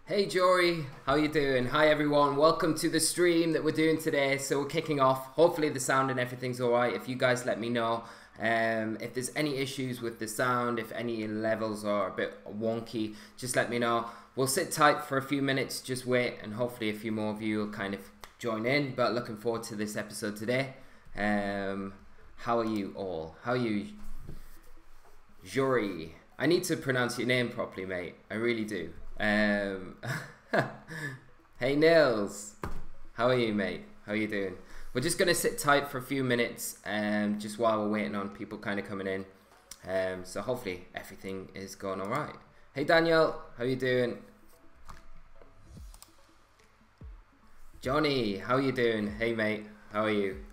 Hey Jory, how you doing? Hi everyone, welcome to the stream that we're doing today. So we're kicking off. Hopefully the sound and everything's alright. If you guys let me know if there's any issues with the sound, if any levels are a bit wonky, just let me know. We'll sit tight for a few minutes, just wait, and hopefully a few more of you will kind of join in. But looking forward to this episode today. How are you all? How are you, Jory? I need to pronounce your name properly, mate. I really do. Hey Nils, how are you, mate? How are you doing? We're just gonna sit tight for a few minutes, just while we're waiting on people kind of coming in. So hopefully everything is going all right. Hey Daniel, how you doing? Johnny, how you doing? Hey mate, how are you?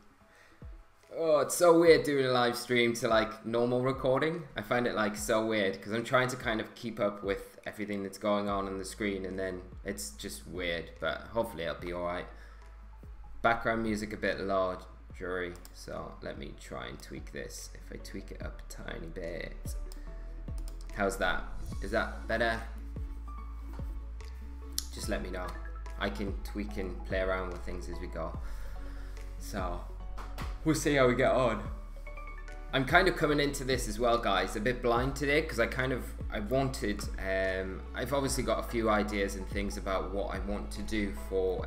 Oh, it's so weird doing a live stream to like normal recording. I find it like so weird because I'm trying to kind of keep up with everything that's going on the screen, and then it's just weird, but hopefully it'll be alright. Background music a bit loud, Jury, so let me try and tweak this. If I tweak it up a tiny bit. How's that? Is that better? Just let me know. I can tweak and play around with things as we go. So we'll see how we get on. I'm kind of coming into this as well, guys, a bit blind today because I've obviously got a few ideas and things about what I want to do for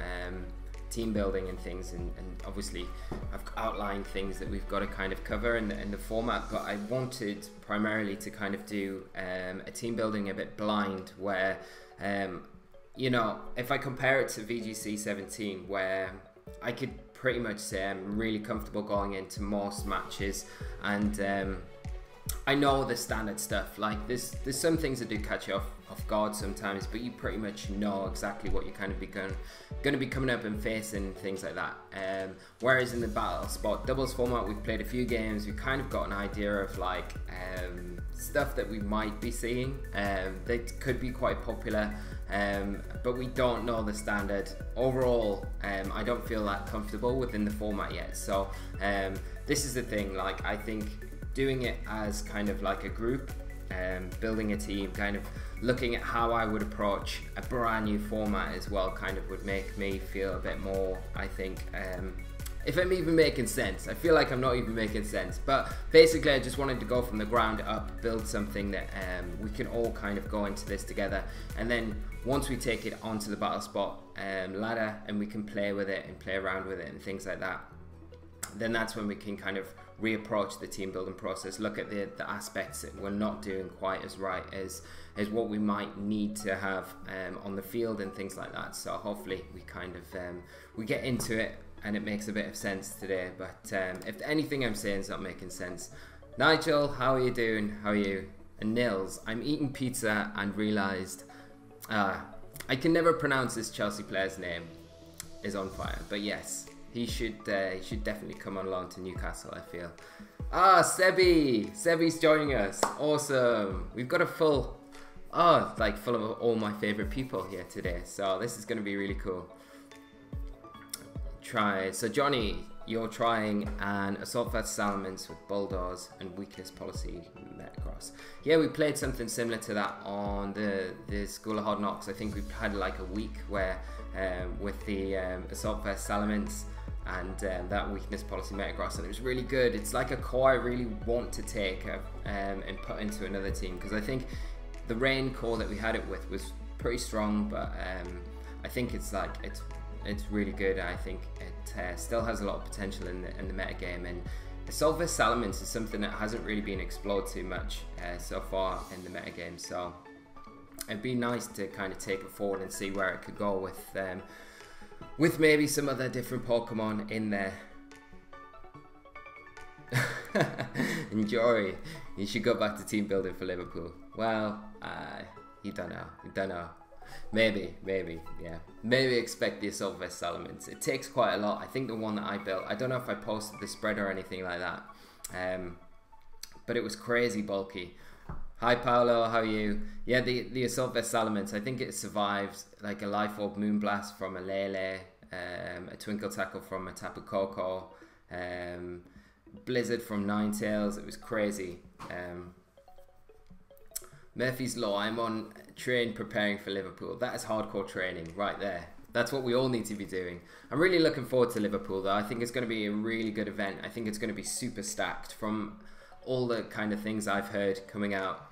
team building and things, and obviously I've outlined things that we've got to kind of cover in the format, but I wanted primarily to kind of do a team building a bit blind where, you know, if I compare it to VGC 17 where I could pretty much say I'm really comfortable going into most matches, and I know the standard stuff, like there's some things that do catch you off guard sometimes, but you pretty much know exactly what you're kind of going to be coming up and facing, things like that. Whereas in the battle spot doubles format, we've played a few games, we've kind of got an idea of like stuff that we might be seeing that could be quite popular. But we don't know the standard. Overall, I don't feel that comfortable within the format yet. So this is the thing, like I think doing it as kind of like a group, building a team, kind of looking at how I would approach a brand new format as well, kind of would make me feel a bit more, I think, if I'm even making sense. I feel like I'm not even making sense, but basically I just wanted to go from the ground up, build something that we can all kind of go into this together, and then once we take it onto the battle spot ladder and we can play with it and play around with it and things like that, then that's when we can kind of reapproach the team building process, look at the aspects that we're not doing quite as right as what we might need to have on the field and things like that. So hopefully we kind of we get into it and it makes a bit of sense today, but if anything I'm saying is not making sense. Nigel, how are you doing? How are you? And Nils, I'm eating pizza and realised I can never pronounce this Chelsea player's name, is on fire, but yes, he should definitely come on along to Newcastle, I feel. Sebi's joining us. Awesome. We've got a full full of all my favorite people here today, so this is going to be really cool. So Johnny, you're trying an Assault vs Salamence with Bulldogs and Weakness Policy Metacross. Yeah, we played something similar to that on the School of Hard Knocks. I think we've had like a week where with the Assault vs Salamence and that Weakness Policy Metacross, and it was really good. It's like a core I really want to take and put into another team, because I think the Rain core that we had it with was pretty strong, but I think it's really good. I think it still has a lot of potential in the metagame, and Assault vs Salamence is something that hasn't really been explored too much so far in the metagame, so it'd be nice to kind of take it forward and see where it could go with maybe some other different Pokemon in there. Enjoy. You should go back to team building for Liverpool. Well, you don't know. Maybe, yeah. Maybe expect the Assault vs Salamence. It takes quite a lot. I think the one that I built, I don't know if I posted the spread or anything like that, but it was crazy bulky. Hi Paolo, how are you? Yeah, the Assault vs Salamence, I think it survived like a Life Orb Moonblast from a Lele, a Twinkle Tackle from a Tapu Koko, Blizzard from Ninetales. It was crazy. Murphy's Law, I'm on train preparing for Liverpool. That is hardcore training right there. That's what we all need to be doing. I'm really looking forward to Liverpool though. I think it's going to be a really good event. I think it's going to be super stacked from all the kind of things I've heard coming out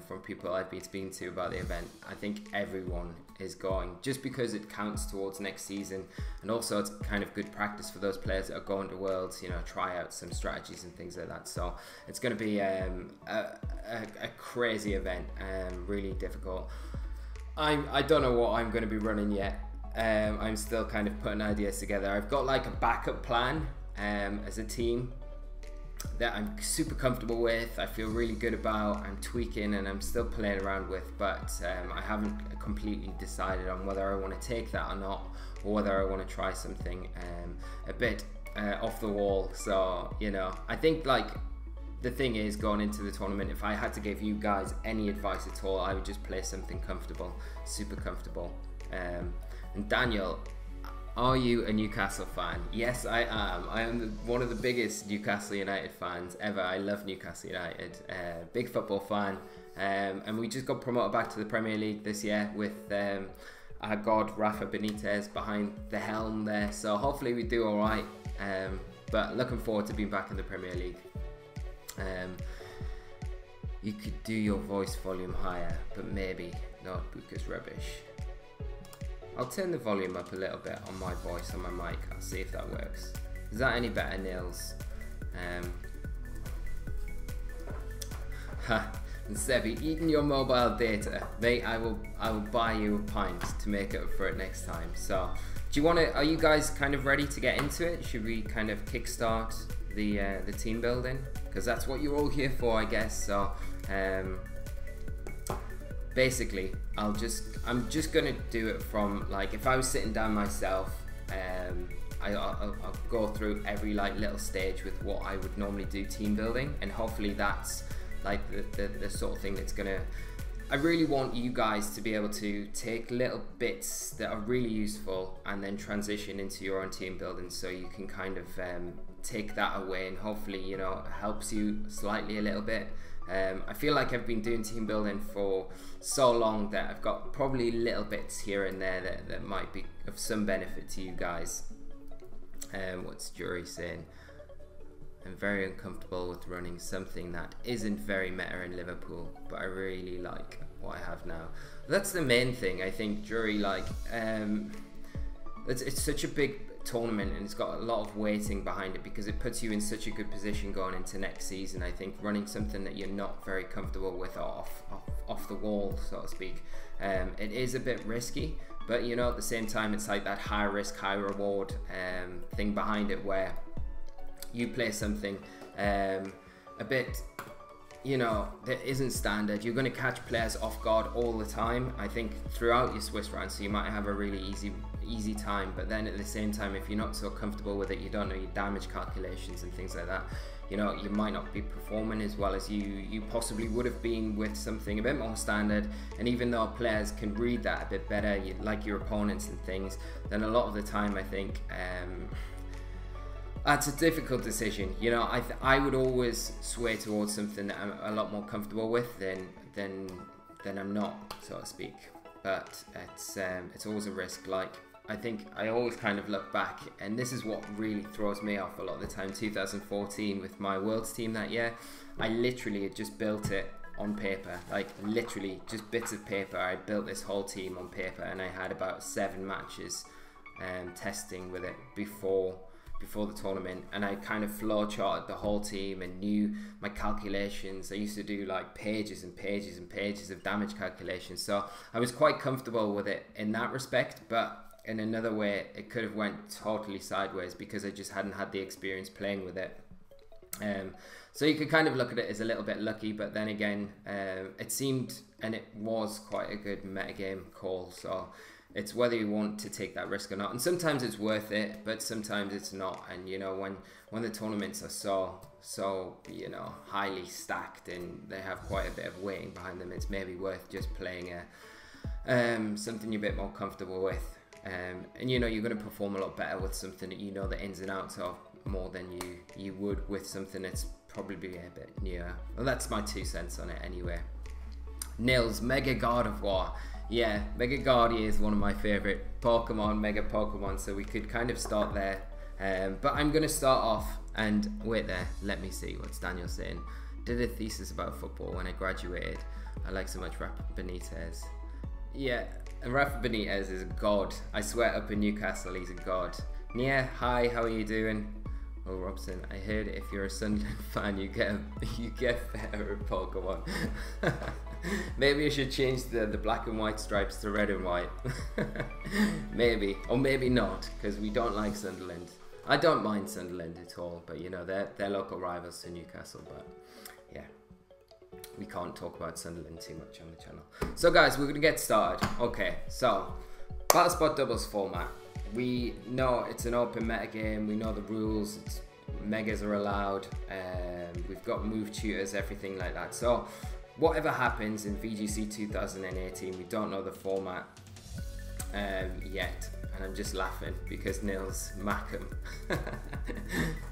from people I've been speaking to about the event. I think everyone is going just because it counts towards next season, and also it's kind of good practice for those players that are going to Worlds, you know, try out some strategies and things like that. So it's going to be a crazy event, really difficult. I don't know what I'm going to be running yet. I'm still kind of putting ideas together. I've got like a backup plan as a team that I'm super comfortable with, I feel really good about, I'm tweaking and I'm still playing around with, but I haven't completely decided on whether I want to take that or not, or whether I want to try something a bit off the wall. So, you know, I think like the thing is, going into the tournament, if I had to give you guys any advice at all, I would just play something comfortable, super comfortable. And Daniel, are you a Newcastle fan? Yes, I am. I am one of the biggest Newcastle United fans ever. I love Newcastle United. Big football fan. And we just got promoted back to the Premier League this year with our god Rafa Benitez behind the helm there. So hopefully we do all right. But looking forward to being back in the Premier League. You could do your voice volume higher, but maybe not because rubbish. I'll turn the volume up a little bit on my voice on my mic. I'll see if that works. Is that any better, Nils? And Sebi, eating your mobile data, mate. I will buy you a pint to make up for it next time. So, do you want to? Are you guys kind of ready to get into it? Should we kind of kickstart the team building? Because that's what you're all here for, I guess. So. Basically, I'm just gonna do it from, like, if I was sitting down myself, I'll go through every like little stage with what I would normally do team building, and hopefully that's like the sort of thing that's gonna. I really want you guys to be able to take little bits that are really useful and then transition into your own team building, so you can kind of take that away, and hopefully, you know, it helps you slightly a little bit. I feel like I've been doing team building for so long that I've got probably little bits here and there that might be of some benefit to you guys. What's Jury saying? I'm very uncomfortable with running something that isn't very meta in Liverpool, but I really like what I have now. That's the main thing, I think, Jury. Like, it's such a big tournament and it's got a lot of weighting behind it because it puts you in such a good position going into next season. I think running something that you're not very comfortable with off the wall, so to speak, it is a bit risky, but you know, at the same time, it's like that high risk, high reward thing behind it, where you play something a bit, you know, that isn't standard. You're going to catch players off guard all the time, I think, throughout your Swiss round, so you might have a really easy time, but then at the same time, if you're not so comfortable with it, you don't know your damage calculations and things like that, you know, you might not be performing as well as you possibly would have been with something a bit more standard. And even though players can read that a bit better, like your opponents and things, then a lot of the time, I think it's a difficult decision. You know, I would always sway towards something that I'm a lot more comfortable with than I'm not, so to speak. But it's always a risk. Like, I think I always kind of look back, and this is what really throws me off a lot of the time. 2014 with my Worlds team that year, I literally had just built it on paper, like literally just bits of paper. I built this whole team on paper, and I had about 7 matches testing with it before the tournament, and I kind of flow charted the whole team and knew my calculations. I used to do like pages and pages and pages of damage calculations, so I was quite comfortable with it in that respect. But in another way, it could have went totally sideways because I just hadn't had the experience playing with it. So you could kind of look at it as a little bit lucky, but then again, it seemed, and it was, quite a good metagame call. So it's whether you want to take that risk or not. And sometimes it's worth it, but sometimes it's not. And you know, when the tournaments are so you know, highly stacked and they have quite a bit of weighting behind them, it's maybe worth just playing something you're a bit more comfortable with. And you know, you're going to perform a lot better with something that you know the ins and outs of more than you would with something that's probably a bit newer. Well, that's my 2 cents on it anyway. Nils, Mega God of War. Yeah, Mega Guardian is one of my favorite Pokemon, Mega Pokemon, so we could kind of start there. But I'm going to start off, and wait there, let me see what's Daniel saying. Did a thesis about football when I graduated. I like so much Rafa Benitez. Yeah, and Rafa Benitez is a god. I swear, up in Newcastle, he's a god. Nia, hi, how are you doing? Oh, Robson, I heard if you're a Sunderland fan, you get better at Pokemon. Maybe I should change the black and white stripes to red and white. Maybe, or maybe not, because we don't like Sunderland. I don't mind Sunderland at all, but you know, they're local rivals to Newcastle, but yeah. We can't talk about Sunderland too much on the channel. So guys, we're going to get started. Okay, so Battle Spot Doubles format. We know it's an open meta game. We know the rules. Megas are allowed. We've got move tutors, everything like that. So whatever happens in VGC 2018, we don't know the format yet. And I'm just laughing because Nils Mackham.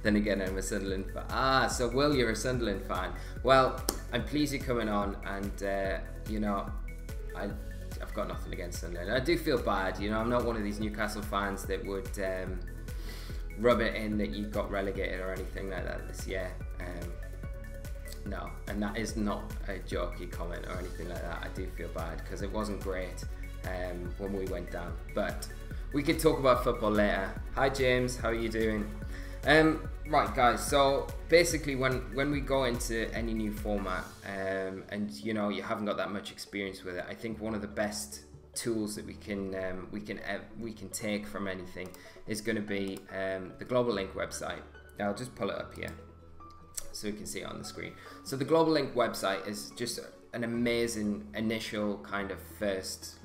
Then again, I'm a Sunderland fan. So Will, you're a Sunderland fan. Well, I'm pleased you're coming on, and you know, I've got nothing against Sunderland. I do feel bad, you know, I'm not one of these Newcastle fans that would rub it in that you got relegated or anything like that this year. No, and that is not a jokey comment or anything like that. I do feel bad because it wasn't great when we went down, but we could talk about football later. Hi James, how are you doing? Right guys, so basically when we go into any new format and you know you haven't got that much experience with it, I think one of the best tools that we can take from anything is going to be the Global Link website. Now I'll just pull it up here so you can see it on the screen. So the Global Link website is just an amazing initial kind of first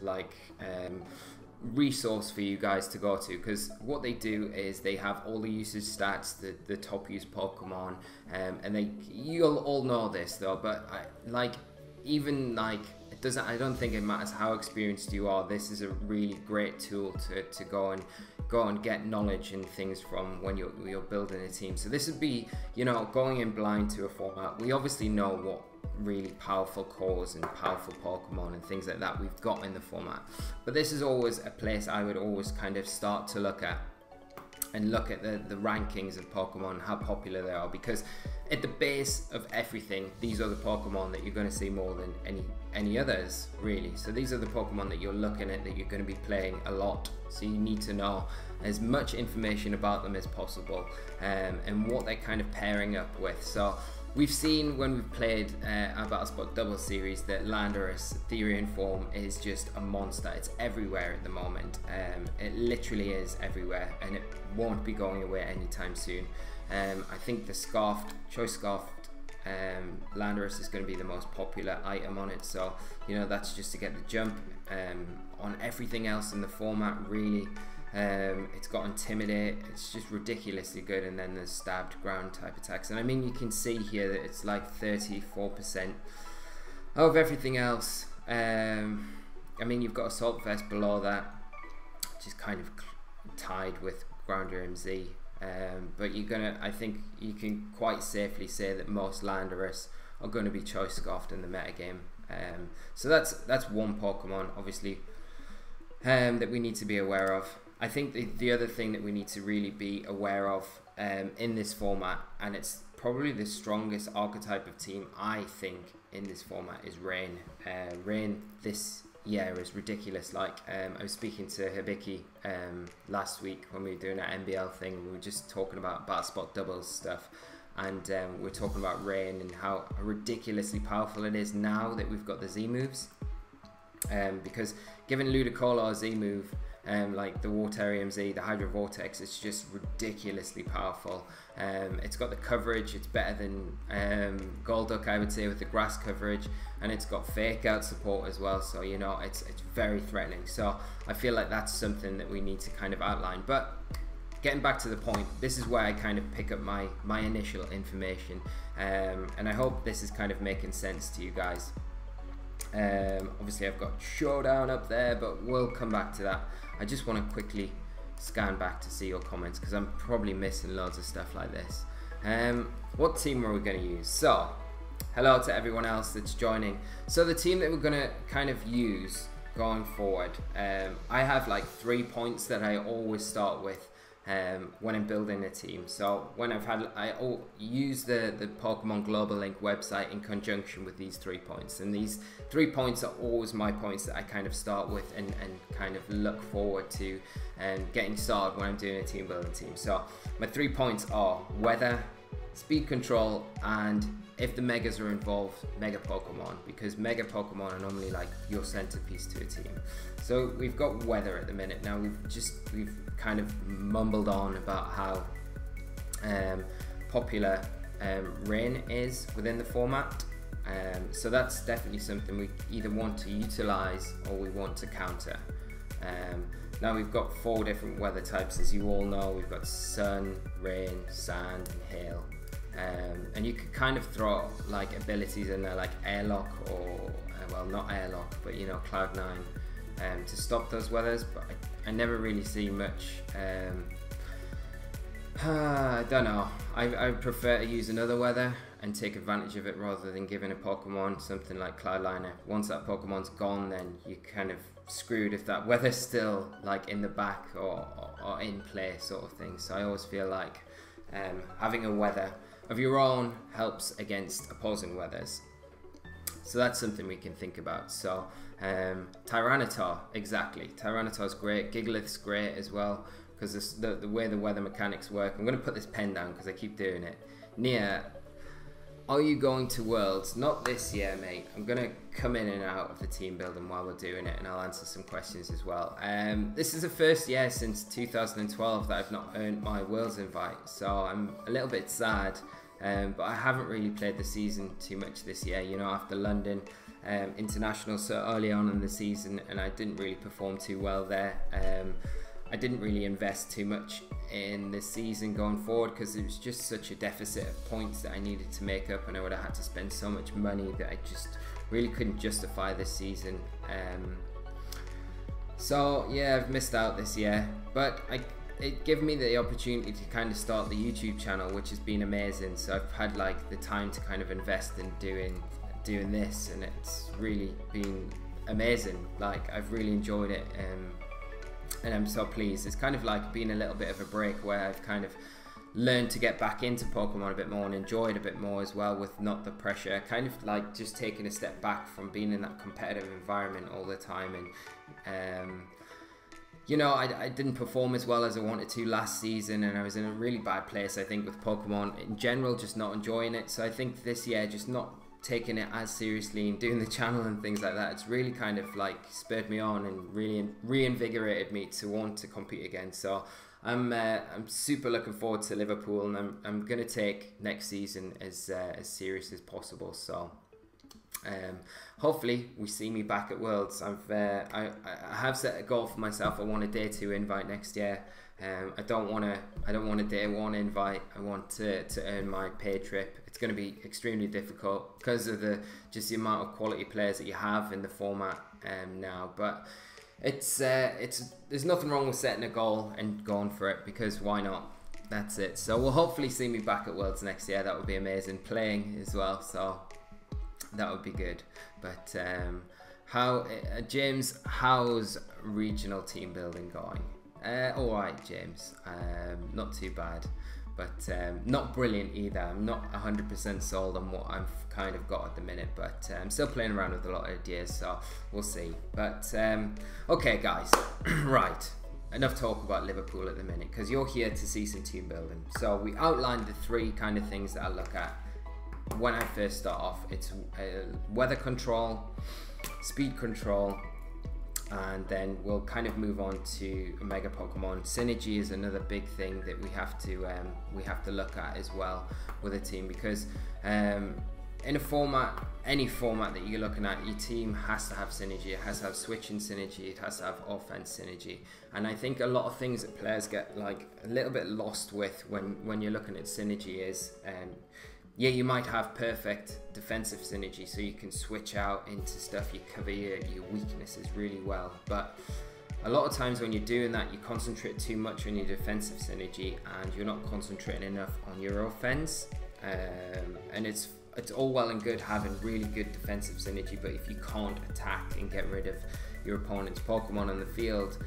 resource for you guys to go to, because what they do is they have all the usage stats, the top used Pokemon, and you'll all know this though, but I don't think it matters how experienced you are. This is a really great tool to go and get knowledge and things from when you're building a team. So this would be, you know, going in blind to a format. We obviously know what really powerful cores and powerful Pokemon and things like that we've got in the format, but this is always a place I would always kind of start to look at and look at the rankings of Pokemon, how popular they are, because at the base of everything, these are the Pokemon that you're going to see more than any others really. So these are the Pokemon that you're looking at, that you're going to be playing a lot, so you need to know as much information about them as possible, and what they're kind of pairing up with. So we've seen when we've played our Battle Spot Double series that Landorus Therian form is just a monster. It's everywhere at the moment. It literally is everywhere, and it won't be going away anytime soon. I think the Choice Scarfed Landorus is going to be the most popular item on it. So, you know, that's just to get the jump on everything else in the format, really. It's got Intimidate, it's just ridiculously good, and then there's stabbed ground type attacks. And I mean, you can see here that it's like 34% of everything else. I mean, you've got Assault Vest below that, which is kind of tied with Grounder MZ. But I think you can quite safely say that most Landorus are going to be Choice Scarfed in the metagame. So that's one Pokemon, obviously, that we need to be aware of. I think the other thing that we need to really be aware of in this format, and it's probably the strongest archetype of team I think in this format, is Rain. Rain this year is ridiculous. I was speaking to Hibiki last week when we were doing that NBL thing. We were just talking about Battle Spot Doubles stuff, and we're talking about Rain and how ridiculously powerful it is now that we've got the Z moves. Because given Ludicolo a Z move, like the Waterium Z, the Hydro Vortex, it's just ridiculously powerful. It's got the coverage, it's better than Golduck, I would say, with the grass coverage, and it's got Fake Out support as well, so you know, it's very threatening. So I feel like that's something that we need to kind of outline. But getting back to the point, this is where I kind of pick up my initial information, and I hope this is kind of making sense to you guys. Obviously I've got Showdown up there, but we'll come back to that. I just want to quickly scan back to see your comments, because I'm probably missing loads of stuff like this. What team are we going to use? So hello to everyone else that's joining. So the team that we're going to kind of use going forward, I have like 3 points that I always start with when I'm building a team. So when I use the Pokemon Global Link website in conjunction with these 3 points, and these 3 points are always my points that I kind of start with and kind of look forward to getting started when I'm doing a team building team. So my 3 points are weather, speed control, and if the megas are involved, mega Pokemon, because mega Pokemon are normally like your centerpiece to a team. So we've got weather at the minute. Now we've kind of mumbled on about how popular rain is within the format. So that's definitely something we either want to utilize or we want to counter. Now we've got 4 different weather types, as you all know. We've got sun, rain, sand, and hail. And you could kind of throw like abilities in there like airlock or well, not airlock, but you know, Cloud9 to stop those weathers, but I never really see much. I don't know, I prefer to use another weather and take advantage of it rather than giving a Pokemon something like Cloudliner. Once that Pokemon's gone, then you kind of screwed if that weather's still like in the back or in play, sort of thing. So I always feel like having a weather of your own helps against opposing weathers. So that's something we can think about. So Tyranitar, exactly. Tyranitar's great. Gigalith's great as well, because the way the weather mechanics work. I'm going to put this pen down because I keep doing it. Nia, are you going to Worlds? Not this year, mate. I'm going to come in and out of the team building while we're doing it, and I'll answer some questions as well. This is the first year since 2012 that I've not earned my Worlds invite, so I'm a little bit sad. But I haven't really played the season too much this year, you know, after London International so early on in the season, and I didn't really perform too well there. I didn't really invest too much in this season going forward because it was just such a deficit of points that I needed to make up, and I would have had to spend so much money that I just really couldn't justify this season. So yeah, I've missed out this year, but it gave me the opportunity to kind of start the YouTube channel, which has been amazing. So I've had like the time to kind of invest in doing this, and it's really been amazing. Like, I've really enjoyed it, and I'm so pleased. It's kind of like been a little bit of a break where I've kind of learned to get back into Pokemon a bit more and enjoy it a bit more as well, with not the pressure, kind of like just taking a step back from being in that competitive environment all the time. And you know, I didn't perform as well as I wanted to last season, and I was in a really bad place, I think, with Pokemon in general, just not enjoying it. So I think this year, just not taking it as seriously and doing the channel and things like that, it's really kind of like spurred me on and really reinvigorated me to want to compete again. So I'm super looking forward to Liverpool, and I'm gonna take next season as serious as possible. So hopefully we see me back at Worlds. I have set a goal for myself. I want a day 2 invite next year. I don't want a day 1 invite. I want to earn my pay trip. It's going to be extremely difficult because of just the amount of quality players that you have in the format now. But there's nothing wrong with setting a goal and going for it, because why not? That's it. So we'll hopefully see me back at Worlds next year. That would be amazing, playing as well. So that would be good. But James, how's regional team building going? Alright, James, not too bad, but not brilliant either. I'm not 100% sold on what I've kind of got at the minute, but I'm still playing around with a lot of ideas, so we'll see. But okay guys, right, enough talk about Liverpool at the minute, because you're here to see some team building. So we outlined the 3 kind of things that I look at when I first start off. It's weather control, speed control, and then we'll kind of move on to Mega Pokemon. Synergy is another big thing that we have to look at as well with a team, because in a format, any format that you're looking at, your team has to have synergy. It has to have switching synergy. It has to have offense synergy. And I think a lot of things that players get like a little bit lost with when you're looking at synergy is, yeah, you might have perfect defensive synergy, so you can switch out into stuff, you cover your weaknesses really well. But a lot of times when you're doing that, you concentrate too much on your defensive synergy and you're not concentrating enough on your offense. And it's it's all well and good having really good defensive synergy, but if you can't attack and get rid of your opponent's Pokemon on the field,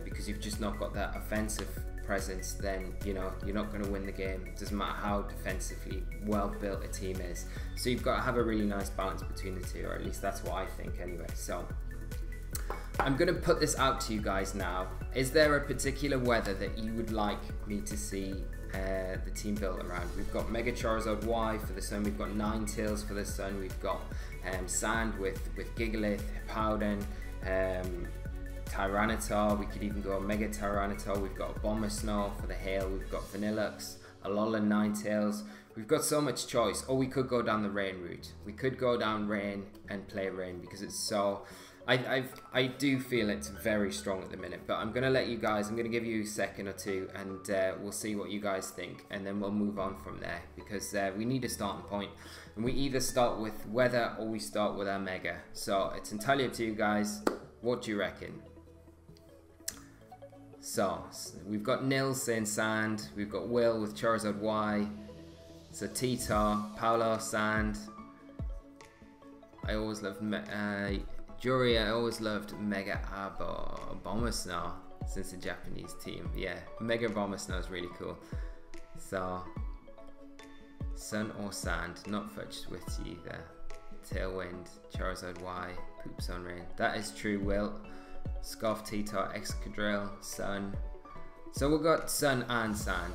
because you've just not got that offensive presence, then you know you're not going to win the game. It doesn't matter how defensively well built a team is. So you've got to have a really nice balance between the two, or at least that's what I think anyway. So I'm going to put this out to you guys now. Is there a particular weather that you would like me to see the team built around? We've got Mega Charizard Y for the Sun, we've got Ninetales for the Sun, we've got Sand with Gigalith, Hippowdon, Tyranitar, we could even go Mega Tyranitar, we've got Abomasnow for the Hail, we've got Vanillux, Alolan Ninetales. We've got so much choice. Or we could go down the Rain route. We could go down Rain and play Rain because it's so... I do feel it's very strong at the minute, but I'm going to let you guys, I'm going to give you a second or two, and we'll see what you guys think, and then we'll move on from there, because we need a starting point, and we either start with weather or we start with our Mega. So it's entirely up to you guys. What do you reckon? So we've got Nils saying Sand, we've got Will with Charizard Y, so Titar, Paolo, Sand. I always loved Jury, I always loved Mega Abomasnow since the Japanese team. Yeah, Mega Abomasnow is really cool. So, Sun or Sand, not fudged with you either. Tailwind, Charizard Y, Poops on Rain. That is true, Will. Scarf, Titar, Excadrill, Sun. So we've got Sun and Sand.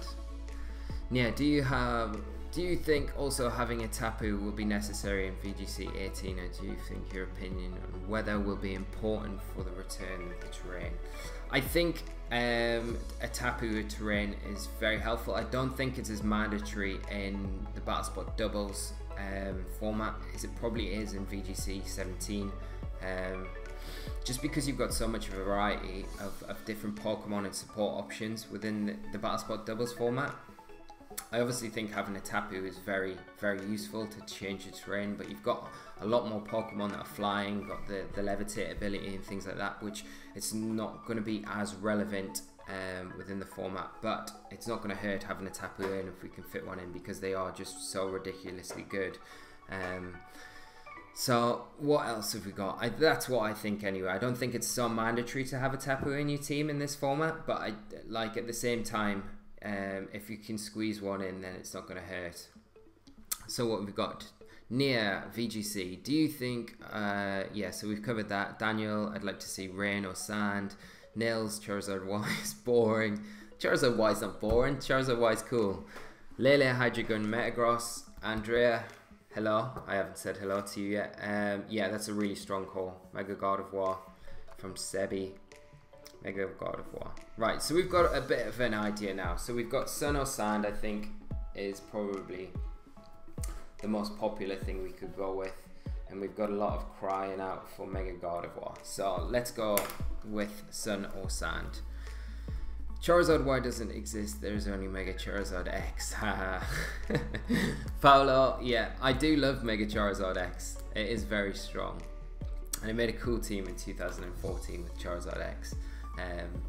Yeah, do you think also having a Tapu will be necessary in VGC 18, or do you think your opinion on weather will be important for the return of the terrain? I think a Tapu terrain is very helpful. I don't think it's as mandatory in the Battle Spot doubles format as it probably is in VGC 17. Just because you've got so much variety of different Pokemon and support options within the Battle Spot doubles format. I obviously think having a Tapu is very, very useful to change the terrain, but you've got a lot more Pokemon that are flying, got the levitate ability and things like that, which it's not going to be as relevant within the format, but it's not going to hurt having a Tapu in if we can fit one in, because they are just so ridiculously good. So what else have we got? That's what I think anyway. I don't think it's so mandatory to have a Tapu in your team in this format, but at the same time, if you can squeeze one in, then it's not going to hurt. So what we've got near VGC, do you think yeah, so we've covered that. Daniel, I'd like to see Rain or Sand. Nils, Charizard Y is boring. Charizard Y is not boring, Charizard Y is cool. Lele, Hydreigon, Metagross. Andrea, hello. I haven't said hello to you yet. Yeah, that's a really strong call. Mega God of War from Sebi. Mega God of War. Right, so we've got a bit of an idea now. So we've got Sun or Sand, I think, is probably the most popular thing we could go with. And we've got a lot of crying out for Mega God of War. So let's go with Sun or Sand. Charizard Y doesn't exist, there's only Mega Charizard X. Paolo, yeah, I do love Mega Charizard X. It is very strong. And it made a cool team in 2014 with Charizard X.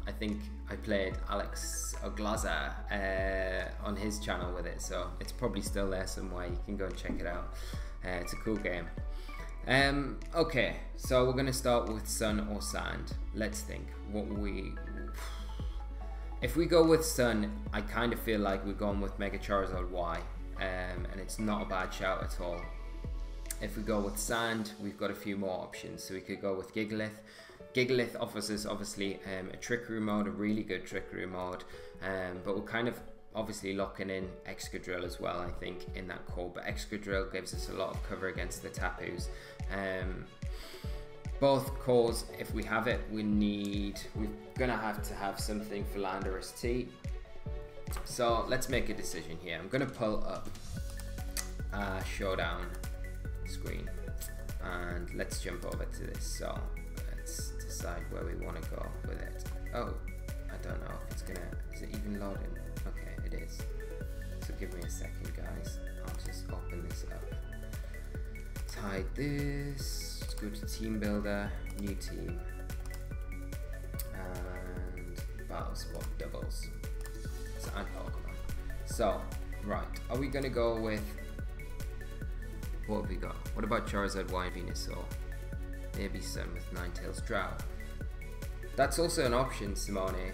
I think I played Alex Oglaza on his channel with it, so it's probably still there somewhere. You can go and check it out. It's a cool game. Okay, so we're gonna start with Sun or Sand. Let's think. If we go with Sun, I kind of feel like we're going with Mega Charizard Y, and it's not a bad shout at all. If we go with Sand, we've got a few more options. So we could go with Gigalith. Gigalith offers us obviously a Trickery mode, a really good Trickery mode, but we're kind of obviously locking in Excadrill as well, I think, in that core. But Excadrill gives us a lot of cover against the Tapus. Both cores, if we have it, we're gonna have to have something for Landorus T. So let's make a decision here. I'm gonna pull up Showdown screen and let's jump over to this. So let's decide where we want to go with it. Oh, I don't know if it's gonna, is it even loading? Okay, it is. So give me a second, guys. I'll just open this up. Hide this. Let's go to Team Builder, New Team, and Battle Spot Doubles. So, and Pokemon. So, right, are we gonna go with What have we got? What about Charizard Y Venusaur? Maybe Sun with Ninetales Drow. That's also an option, Simone.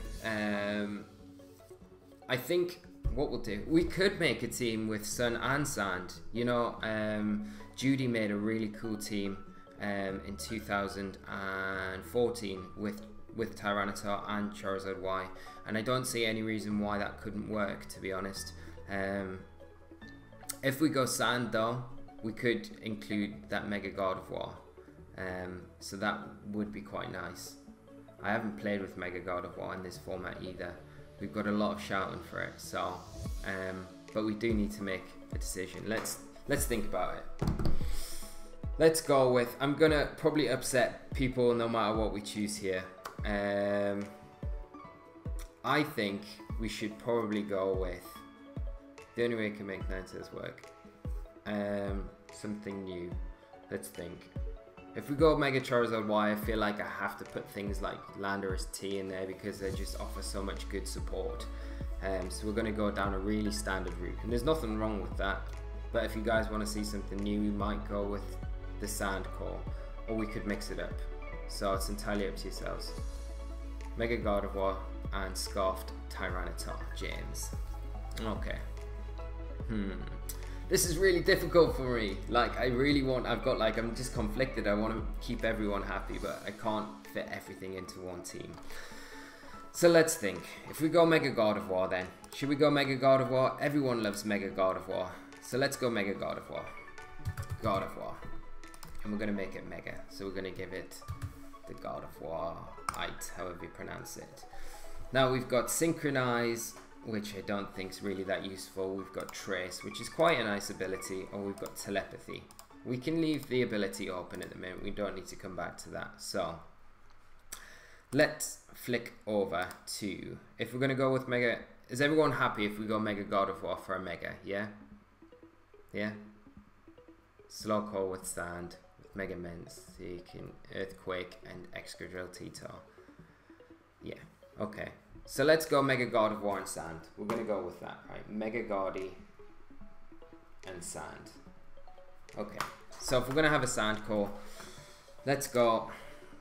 I think what we'll do, we could make a team with Sun and Sand. You know, Judy made a really cool team in 2014 with Tyranitar and Charizard Y, and I don't see any reason why that couldn't work, to be honest. If we go Sand though, we could include that Mega Gardevoir, so that would be quite nice. I haven't played with Mega Gardevoir in this format either. We've got a lot of shouting for it, so but we do need to make a decision. Let's think about it. Let's go with, I'm gonna probably upset people no matter what we choose here. I think we should probably go with, the only way I can make Ninetales work, something new. Let's think. If we go Mega Charizard Y, I feel like I have to put things like Landorus T in there because they just offer so much good support. So we're going to go down a really standard route, and there's nothing wrong with that. But if you guys want to see something new, we might go with the Sand Core, or we could mix it up. So it's entirely up to yourselves. Mega Gardevoir and Scarfed Tyranitar, James. Okay. This is really difficult for me. Like, I really want, I'm just conflicted. I want to keep everyone happy, but I can't fit everything into one team. So let's think. If we go Mega Gardevoir then, should we go Mega Gardevoir? Everyone loves Mega Gardevoir. So let's go Mega Gardevoir. And we're going to make it Mega. So we're going to give it the Gardevoir-ite, however you pronounce it. Now we've got Synchronize, which I don't think is really that useful. We've got Trace, which is quite a nice ability, or we've got Telepathy. We can leave the ability open at the minute. We don't need to come back to that. So let's flick over to, if we're going to go with Mega, is everyone happy if we go Mega Gardevoir for a Mega? Yeah? Yeah? Slowcore with Sand, with Mega Mince, so you can Earthquake and Excadrill Tito. Yeah, okay. So let's go Mega Gardevoir and Sand. We're going to go with that, right? Mega Gardy and Sand. Okay, so if we're going to have a Sand Core, let's go.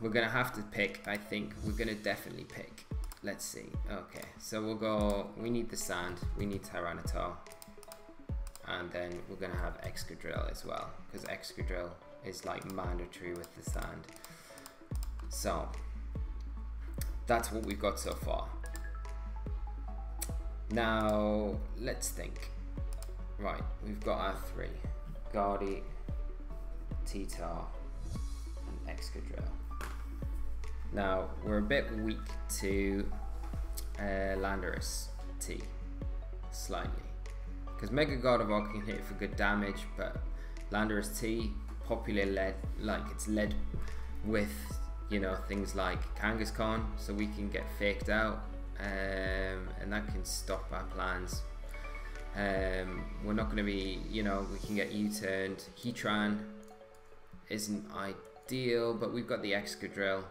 We're going to have to pick, I think we're going to definitely pick. Let's see. Okay, so we'll go, we need the Sand, we need Tyranitar. And then we're going to have Excadrill as well, because Excadrill is like mandatory with the Sand. So that's what we've got so far. Now, let's think. Right, we've got our three. Gardy, T-Tar, and Excadrill. Now, we're a bit weak to Landorus T, slightly. Because Mega Gardevoir can hit for good damage, but Landorus T, popular led, like it's led with, you know, things like Kangaskhan, so we can get faked out. And that can stop our plans. We're not going to be, you know, we can get U-turned. Heatran isn't ideal, but we've got the Excadrill.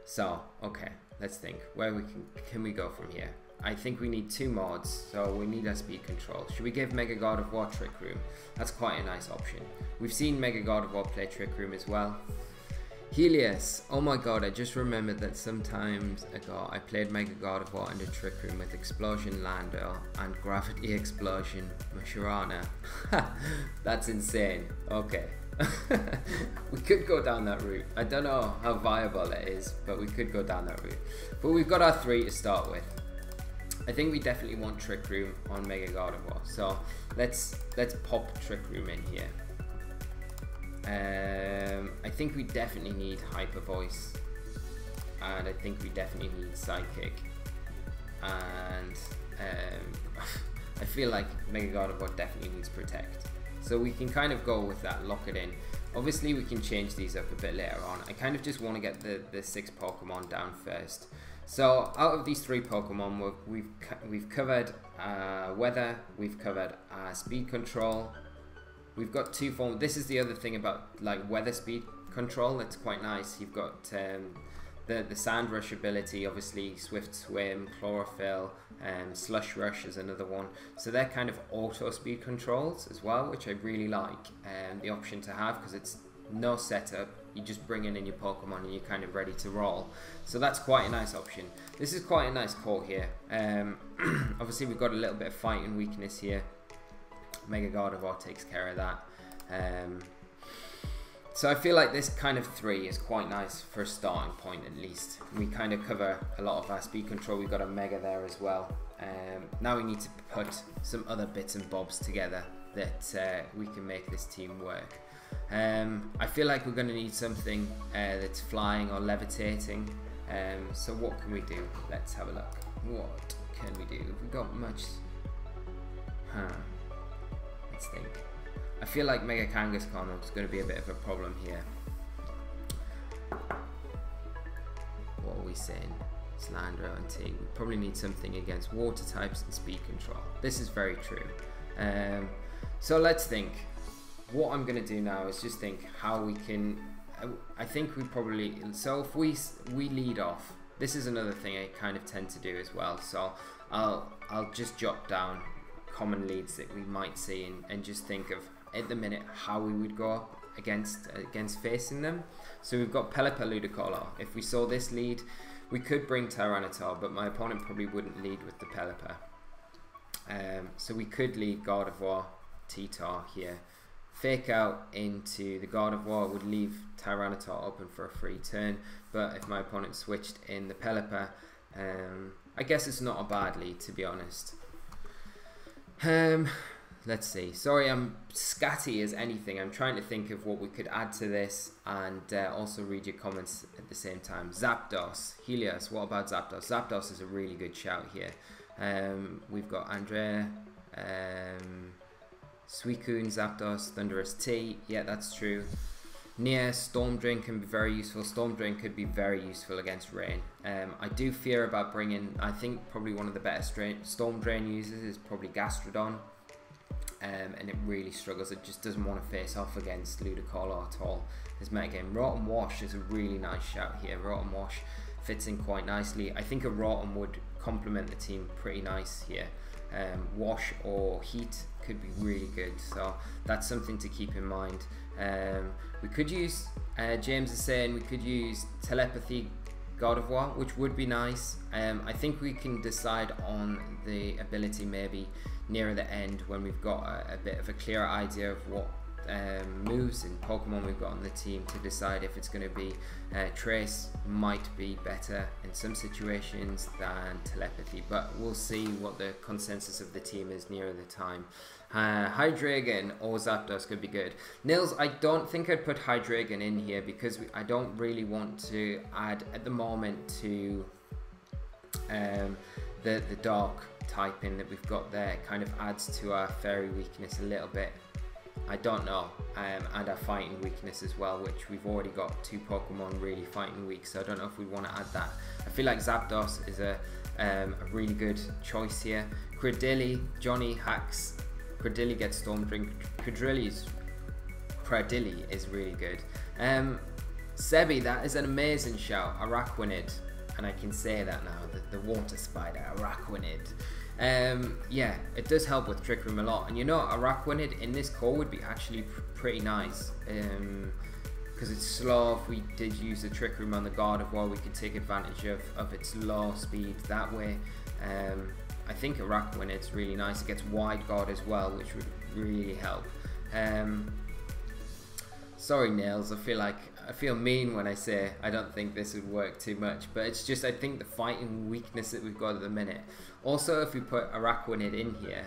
So, okay, let's think. Where can we go from here? I think we need two mods, so we need our speed control. Should we give Mega Gardevoir Trick Room? That's quite a nice option. We've seen Mega Gardevoir play Trick Room as well. Helios, oh my god, I just remembered that sometimes ago I played Mega Gardevoir under Trick Room with Explosion Lando and Gravity Explosion Mashurana. That's insane. Okay. We could go down that route. I don't know how viable it is, but we could go down that route. But we've got our three to start with. I think we definitely want Trick Room on Mega Gardevoir, so let's pop Trick Room in here. I think we definitely need Hyper Voice, and I think we definitely need Psychic, and I feel like Mega Gardevoir definitely needs Protect, so we can kind of go with that, lock it in. Obviously we can change these up a bit later on. I kind of just want to get the 6 Pokemon down first. So out of these 3 Pokemon, we've covered Weather, we've covered Speed Control. We've got 2 forms. This is the other thing about like Weather Speed Control. It's quite nice. You've got the the Sand Rush ability, obviously Swift Swim, Chlorophyll, Slush Rush is another one. So they're kind of auto speed controls as well, which I really like the option to have, because it's no setup. You just bring in your Pokemon and you're kind of ready to roll. So that's quite a nice option. This is quite a nice core here. Obviously we've got a little bit of fighting weakness here. Mega Gardevoir takes care of that. So I feel like this kind of 3 is quite nice for a starting point at least. We kind of cover a lot of our speed control. We've got a Mega there as well. Now we need to put some other bits and bobs together that we can make this team work. I feel like we're going to need something that's flying or levitating. So what can we do? Let's have a look. What can we do? Have we got much? Let's think. I feel like Mega Kangaskhan is going to be a bit of a problem here. What are we saying? Slandro and T. We probably need something against water types and speed control. This is very true. So let's think. What I'm going to do now is just think how we can. I think we probably. So if we lead off. This is another thing I kind of tend to do as well. So I'll just jot down common leads that we might see and just think of at the minute how we would go up against facing them. So we've got Pelipper, Ludicolo. If we saw this lead, we could bring Tyranitar, but my opponent probably wouldn't lead with the Pelipper. So we could lead Gardevoir, T-Tar here. Fake out into the Gardevoir would leave Tyranitar open for a free turn, but if my opponent switched in the Pelipper, I guess it's not a bad lead, to be honest. Let's see. Sorry, I'm scatty as anything. I'm trying to think of what we could add to this and also read your comments at the same time. Zapdos, Helios. What about Zapdos? Zapdos is a really good shout here. We've got Andrea, Suicune, Zapdos, Thundurus T. Yeah, that's true. Nia, Storm Drain can be very useful. Storm Drain could be very useful against Rain. I do fear about bringing, I think probably one of the better Storm Drain users is probably Gastrodon. And it really struggles. It just doesn't want to face off against Ludicolo at all. This metagame. Rotom Wash is a really nice shout here. Rotom Wash fits in quite nicely. I think a Rotom would complement the team pretty nice here. Wash or Heat could be really good, so that's something to keep in mind. We could use, James is saying we could use Telepathy Gardevoir, which would be nice. I think we can decide on the ability maybe nearer the end when we've got a bit of a clearer idea of what moves and Pokemon we've got on the team to decide if it's going to be Trace might be better in some situations than Telepathy, but we'll see what the consensus of the team is nearer the time. Hydreigon or Zapdos could be good. Nils, I don't think I'd put Hydreigon in here because I don't really want to add at the moment to the dark typing that we've got there. It kind of adds to our fairy weakness a little bit. I don't know, and our fighting weakness as well, which we've already got 2 Pokemon really fighting weak, so I don't know if we want to add that. I feel like Zapdos is a really good choice here. Cradilly, Johnny hacks. Cradilly gets Storm Drink. Cradilly is really good. Sebi, that is an amazing shout. Araquanid, and I can say that now, the water spider, Araquanid. Yeah, it does help with Trick Room a lot, and you know, Araquanid in this core would be actually pretty nice, because it's slow. If we did use the Trick Room on the Gardevoir, we could take advantage of its low speed that way. I think Araquanid's really nice. It gets Wide Guard as well, which would really help. Sorry Nails, I feel mean when I say I don't think this would work too much, but it's just I think the fighting weakness that we've got at the minute. Also, if we put Araquanid in here,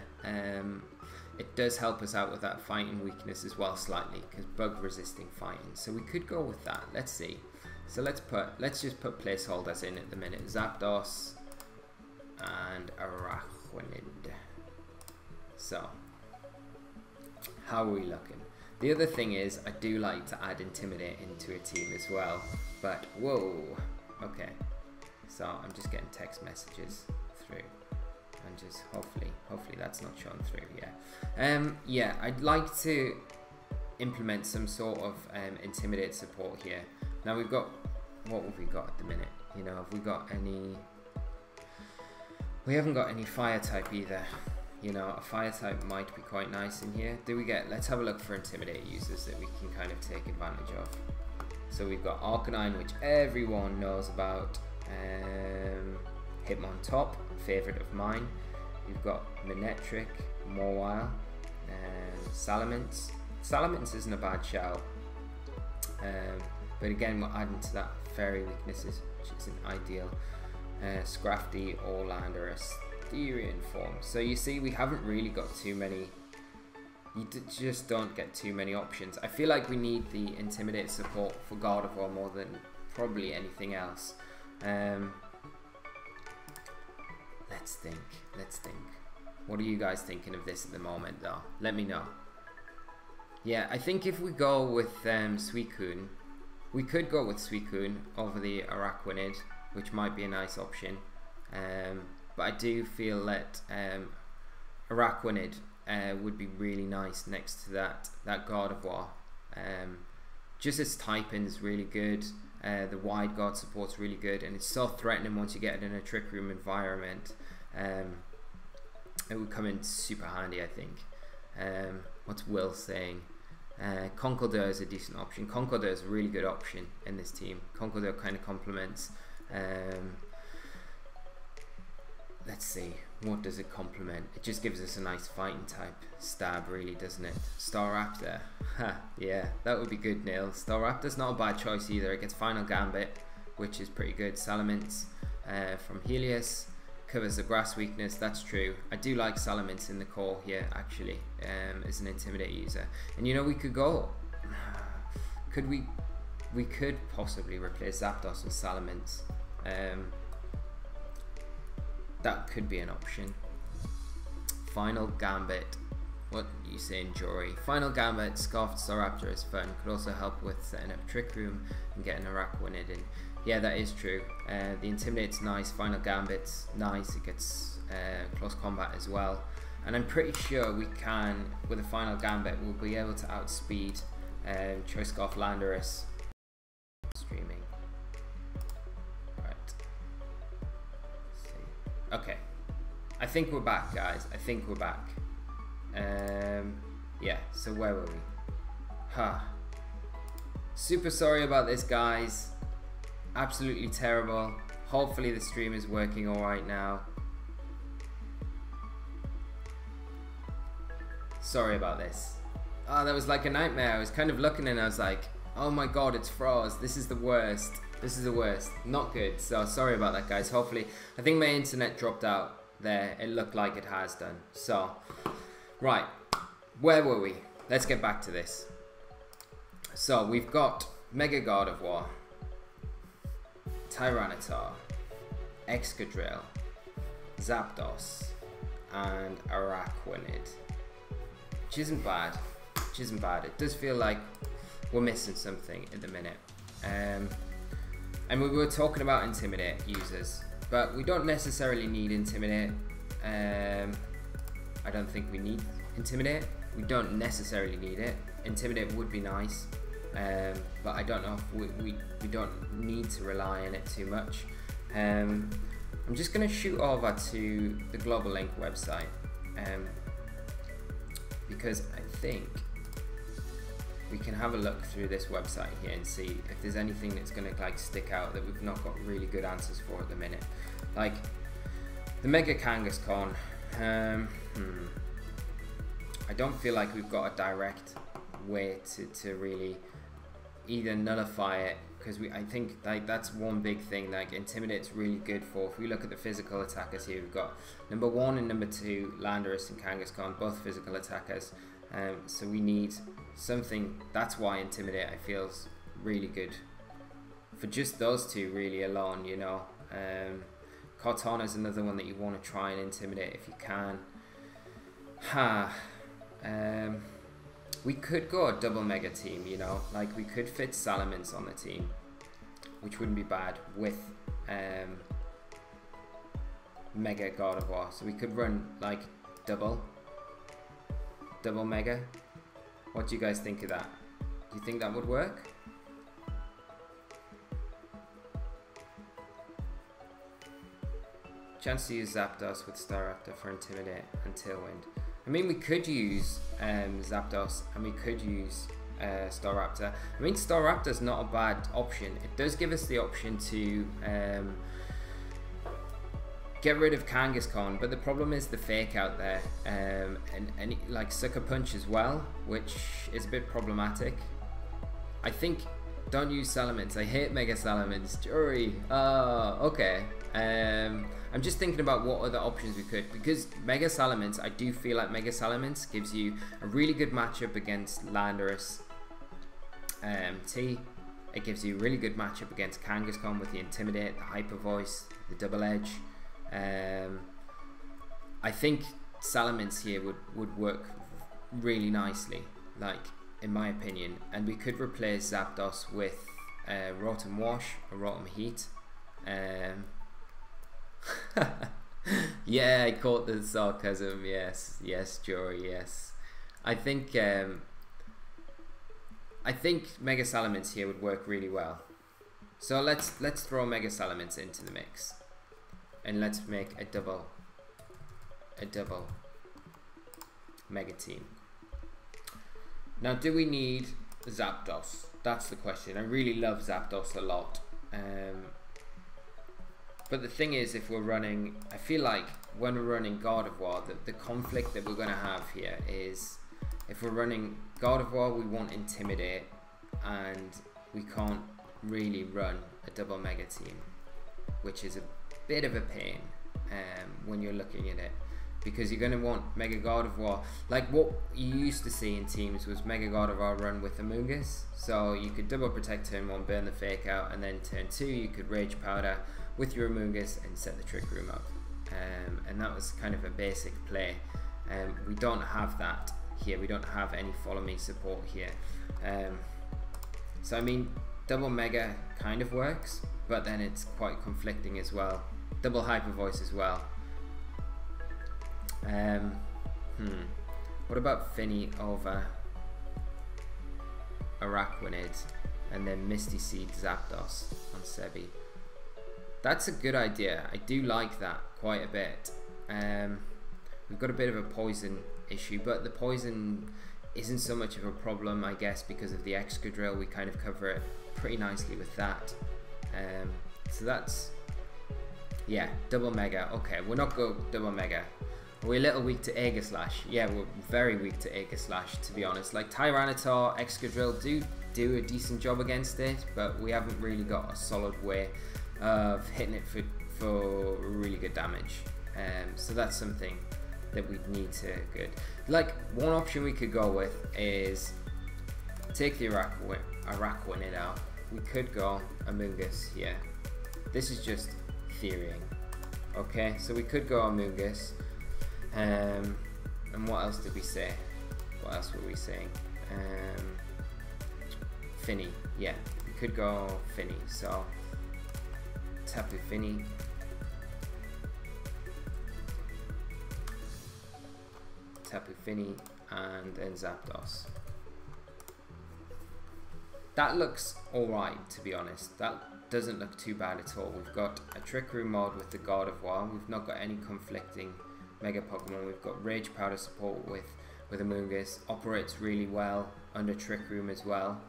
it does help us out with that fighting weakness as well slightly, because bug resisting fighting. So we could go with that. Let's see. So let's just put placeholders in at the minute. Zapdos and Araquanid. So how are we looking? The other thing is, I do like to add Intimidate into a team as well, but whoa, okay. So I'm just getting text messages through, and just hopefully that's not shown through yet. Yeah, I'd like to implement some sort of Intimidate support here. Now we've got what have we got at the minute? You know, have we got any? We haven't got any fire type either. You know, a fire type might be quite nice in here. Do we get? Let's have a look for intimidate users that we can kind of take advantage of. So we've got Arcanine, which everyone knows about. Hitmontop, favorite of mine. We've got Manectric, Mawile, Salamence. Salamence isn't a bad shout. But again, we're adding to that fairy weaknesses, which isn't ideal. Scrafty or Landorus, Therian form. So you see, we haven't really got too many. You just don't get too many options. I feel like we need the Intimidate support for Gardevoir more than probably anything else. Let's think. Let's think. What are you guys thinking of this at the moment, though? Let me know. Yeah, I think if we go with Suicune, we could go with Suicune over the Araquanid, which might be a nice option. But I do feel that Araquanid would be really nice next to that Gardevoir. Just its typing's really good. The wide guard support's really good, and it's so threatening once you get it in a Trick Room environment. It would come in super handy, I think. What's Will saying? Conkeldurr is a decent option. Conkeldurr is a really good option in this team. Conkeldurr kind of complements. Let's see, what does it complement? It just gives us a nice fighting type stab, really, doesn't it? Staraptor, yeah, that would be good, Neil. Staraptor's not a bad choice either. It gets Final Gambit, which is pretty good. Salamence from Helios covers the grass weakness. That's true. I do like Salamence in the core here, actually, as an Intimidate user. And you know, we could go. Could we? We could possibly replace Zapdos with Salamence. That could be an option. Final Gambit. What are you saying, Jory? Final Gambit, Scoffed Staraptor is fun. Could also help with setting up Trick Room and getting a Araquanid in. Yeah, that is true. The Intimidate's nice. Final Gambit's nice. It gets close combat as well. And I'm pretty sure we can, with a Final Gambit, we'll be able to outspeed Choice Scarf Landorus. Streaming. Okay, I think we're back, guys. I think we're back. Yeah, so where were we? Super sorry about this, guys. Absolutely terrible. Hopefully the stream is working alright now. Sorry about this. Oh, that was like a nightmare. I was kind of looking and I was like, oh my god, it's froze. This is the worst. This is the worst. Not good. So sorry about that, guys. Hopefully, I think my internet dropped out there. It looked like it has done. So, right. Where were we? Let's get back to this. So, we've got Mega Gardevoir, Tyranitar, Excadrill, Zapdos, and Araquanid. Which isn't bad. Which isn't bad. It does feel like we're missing something at the minute. And we were talking about Intimidate users, but we don't necessarily need Intimidate. I don't think we need Intimidate. We don't necessarily need it. Intimidate would be nice, but I don't know if we don't need to rely on it too much. I'm just going to shoot over to the Global Link website, because I think we can have a look through this website here and see if there's anything that's going to like stick out that we've not got really good answers for at the minute. Like the Mega Kangaskhan. I don't feel like we've got a direct way to really either nullify it, because I think like that's one big thing like Intimidate's really good for. If we look at the physical attackers here, we've got number 1 and number 2, Landorus and Kangaskhan, both physical attackers. So we need something. That's why Intimidate I feels really good for just those two really alone, you know. Kartana is another one that you want to try and Intimidate if you can. We could go a double Mega team, you know, like we could fit Salamence on the team, which wouldn't be bad with Mega Gardevoir. So we could run like double Mega. What do you guys think of that? Do you think that would work? Chance to use Zapdos with Staraptor for Intimidate and Tailwind. I mean, we could use Zapdos and we could use Staraptor. I mean, Staraptor's not a bad option. It does give us the option to get rid of Kangaskhan, but the problem is the fake out there, and like Sucker Punch as well, which is a bit problematic. I think don't use Salamence. I hate Mega Salamence. Jury. Okay. I'm just thinking about what other options we could, because Mega Salamence, I do feel like Mega Salamence gives you a really good matchup against Landorus T. It gives you a really good matchup against Kangaskhan with the Intimidate, the Hyper Voice, the Double Edge. I think Salamence here would work really nicely, like in my opinion, and we could replace Zapdos with Rotom Wash or Rotom Heat. Yeah, I caught the sarcasm. Yes, Jory. Yes, I think Mega Salamence here would work really well. So let's throw Mega Salamence into the mix, and let's make a double Mega team. Now, do we need Zapdos? That's the question. I really love Zapdos a lot. But the thing is, if we're running, I feel like when we're running Gardevoir, the conflict that we're going to have here is, if we're running Gardevoir, we want Intimidate, and we can't really run a double Mega team, which is a bit of a pain when you're looking at it, because you're going to want Mega Gardevoir. Like what you used to see in teams was Mega Gardevoir run with Amoonguss, so you could double protect turn 1, burn the fake out, and then turn 2 you could Rage Powder with your Amoonguss and set the Trick Room up, and that was kind of a basic play. We don't have that here. We don't have any Follow Me support here, so I mean, double Mega kind of works, but then it's quite conflicting as well. Double Hyper Voice as well. What about Finny over Araquanid and then Misty Seed Zapdos on Sebi? That's a good idea. I do like that quite a bit. We've got a bit of a poison issue, but the poison isn't so much of a problem, I guess, because of the Excadrill. We kind of cover it pretty nicely with that. So that's, yeah, double Mega. Okay, we're not go double Mega. We're a little weak to Aegislash. Yeah, we're very weak to Aegislash, to be honest. Like Tyranitar, Excadrill do a decent job against it, but we haven't really got a solid way of hitting it for really good damage. So that's something that we need to good. Like, one option we could go with is take the Araquanid out. We could go Amoonguss here. This is just theorying. Okay, so we could go Amoonguss. And what else did we say? What else were we saying? Finny. Yeah, we could go Finny. So Tapu Finny. Tapu Finny and then Zapdos. That looks alright, to be honest. That doesn't look too bad at all. We've got a Trick Room mod with the Gardevoir. We've not got any conflicting Mega Pokemon. We've got Rage Powder support with Amoonguss. Operates really well under Trick Room as well.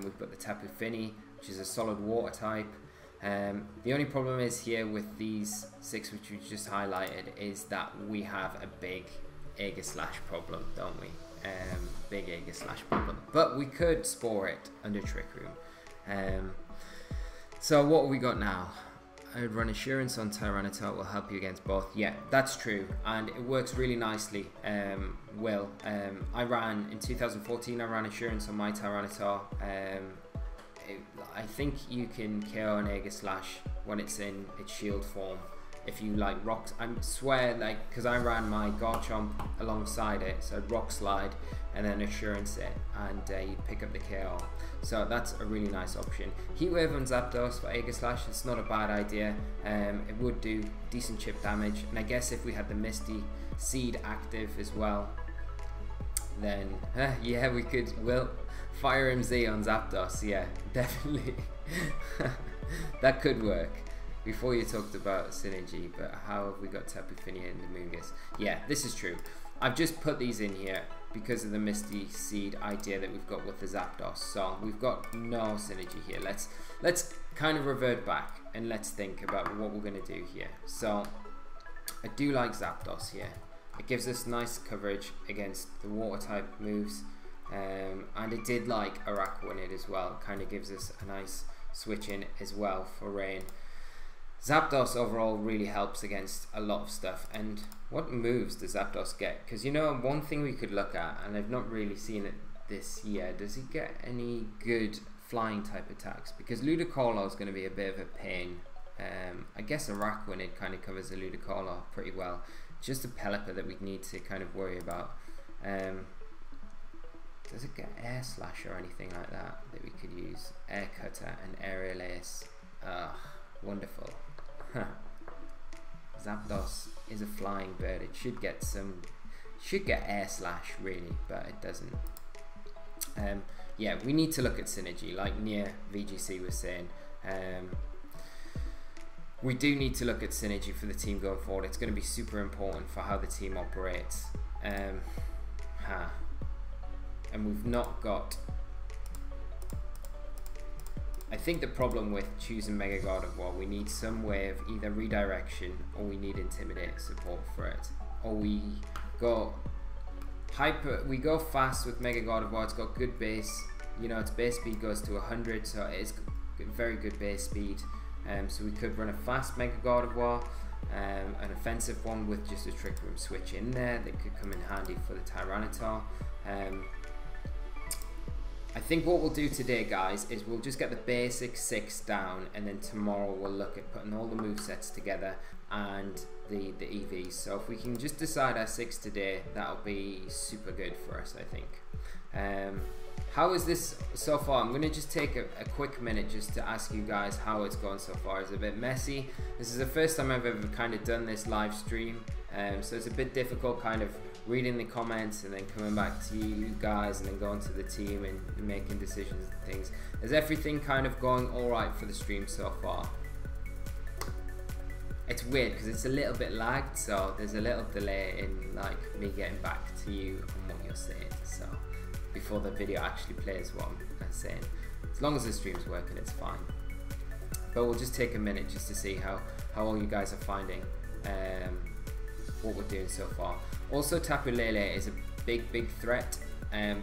We've got the Tapu Fini, which is a solid water type. The only problem is here with these 6 which we just highlighted is that we have a big Aegislash problem, don't we? Big Aegislash problem. But we could Spore it under Trick Room. So what have we got now? I would run Assurance on Tyranitar, will help you against both. Yeah, that's true, and it works really nicely. I ran, in 2014, I ran Assurance on my Tyranitar. I think you can KO an Aegislash when it's in its shield form. If you like rocks, I swear, like, because I ran my Garchomp alongside it, so I'd Rock Slide and then Assurance it, and you pick up the KO. So that's a really nice option. Heatwave on Zapdos for Aegislash, it's not a bad idea. It would do decent chip damage, and I guess if we had the Misty Seed active as well, then yeah, we could. Well, Fire MZ on Zapdos, yeah, definitely. That could work. before you talked about synergy, but how have we got Tapu Fini and Amoonguss? Yeah, this is true. I've just put these in here because of the Misty Seed idea that we've got with the Zapdos. So we've got no synergy here. Let's kind of revert back and let's think about what we're going to do here. So I do like Zapdos here. It gives us nice coverage against the water type moves, and it did like Araquanid as well. Kind of gives us a nice switch in as well for Rain. Zapdos overall really helps against a lot of stuff. And what moves does Zapdos get? Because, you know, one thing we could look at, and I've not really seen it this year, does he get any good flying type attacks? Because Ludicolo is going to be a bit of a pain. I guess Araquanid kind of covers the Ludicolo pretty well. Just a Pelipper that we need to kind of worry about. Does it get Air Slash or anything like that that we could use? Air Cutter and Aerial Ace. Wonderful. Zapdos is a flying bird. It should get Air Slash really, but it doesn't. Yeah, we need to look at synergy, like near VGC was saying. We do need to look at synergy for the team going forward. It's going to be super important for how the team operates. And we've not got... I think the problem with choosing Mega Gardevoir, we need some way of either redirection or we need Intimidate support for it. Or we go fast with Mega Gardevoir. It's got good base, you know, its base speed goes to 100, so it is very good base speed. So we could run a fast Mega Gardevoir, an offensive one with just a Trick Room switch in there that could come in handy for the Tyranitar. I think what we'll do today, guys, is we'll just get the basic 6 down, and then tomorrow we'll look at putting all the movesets together and the EVs. So if we can just decide our 6 today, that'll be super good for us, I think. How is this so far? I'm going to just take a quick minute just to ask you guys how it's going so far. It's a bit messy. This is the first time I've ever kind of done this live stream, so it's a bit difficult kind of reading the comments and then coming back to you guys and then going to the team and making decisions and things. Is everything kind of going alright for the stream so far? It's weird because it's a little bit lagged, so there's a little delay in like me getting back to you on what you're saying, so before the video actually plays what I'm saying. As long as the stream's working, it's fine. But we'll just take a minute just to see how all you guys are finding what we're doing so far. Also, Tapu Lele is a big threat,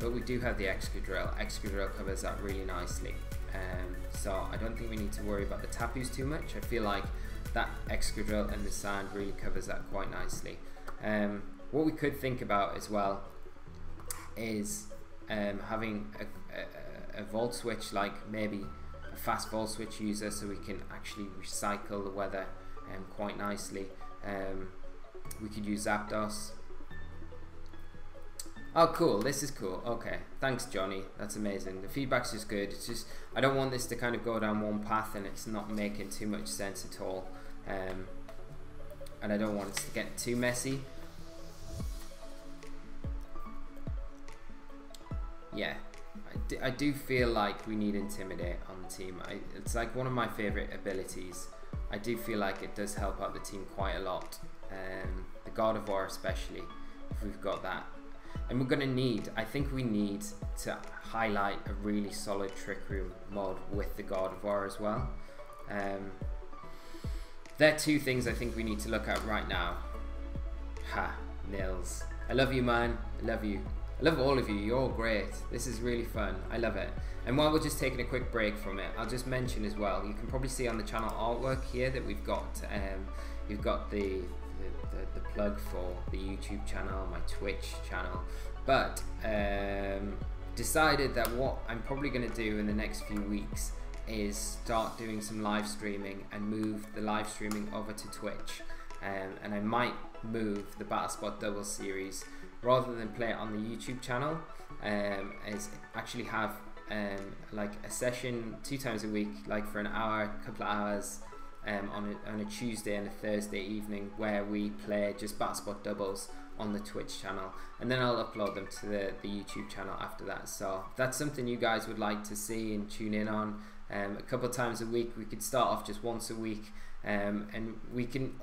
but we do have the Excadrill. Excadrill covers that really nicely, so I don't think we need to worry about the Tapus too much. I feel like that Excadrill and the Sand really covers that quite nicely. What we could think about as well is having a Volt Switch, like maybe a fast Volt Switch user, so we can actually recycle the weather quite nicely. We could use Zapdos. Oh cool, this is cool. Okay, thanks Johnny, that's amazing. The feedback's just good. It's just, I don't want this to kind of go down one path and it's not making too much sense at all. And I don't want it to get too messy. Yeah, I do feel like we need Intimidate on the team. It's like one of my favorite abilities. I do feel like it does help out the team quite a lot. The Gardevoir especially, if we've got that. And we're going to need, I think we need to highlight a really solid Trick Room mod with the Gardevoir as well. They're two things I think we need to look at right now. Ha, Nils. I love you, man. I love you. I love all of you. You're all great. This is really fun. I love it. And while we're just taking a quick break from it, I'll just mention as well, you can probably see on the channel artwork here that we've got, you've got the plug for the YouTube channel, my Twitch channel, but decided that what I'm probably going to do in the next few weeks is start doing some live streaming and move the live streaming over to Twitch, and I might move the BattleSpot Double series, rather than play it on the YouTube channel, is actually have like a session 2 times a week, like for an hour, couple of hours, on a Tuesday and a Thursday evening, where we play just BattleSpot Doubles on the Twitch channel, and then I'll upload them to the YouTube channel after that. So if that's something you guys would like to see and tune in on, a couple of times a week. We could start off just once a week, And we can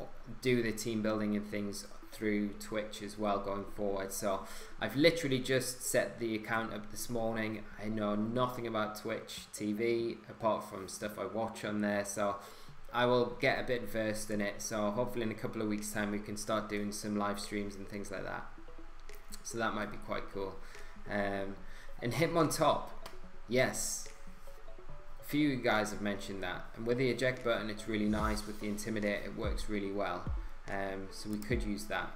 do the team building and things through Twitch as well going forward. So I've literally just set the account up this morning. I know nothing about Twitch TV apart from stuff I watch on there, so I will get a bit versed in it. So hopefully in a couple of weeks time we can start doing some live streams and things like that, so that might be quite cool. And Hitmontop, yes, a few of you guys have mentioned that, and with the eject button it's really nice. With the Intimidate it works really well. So we could use that.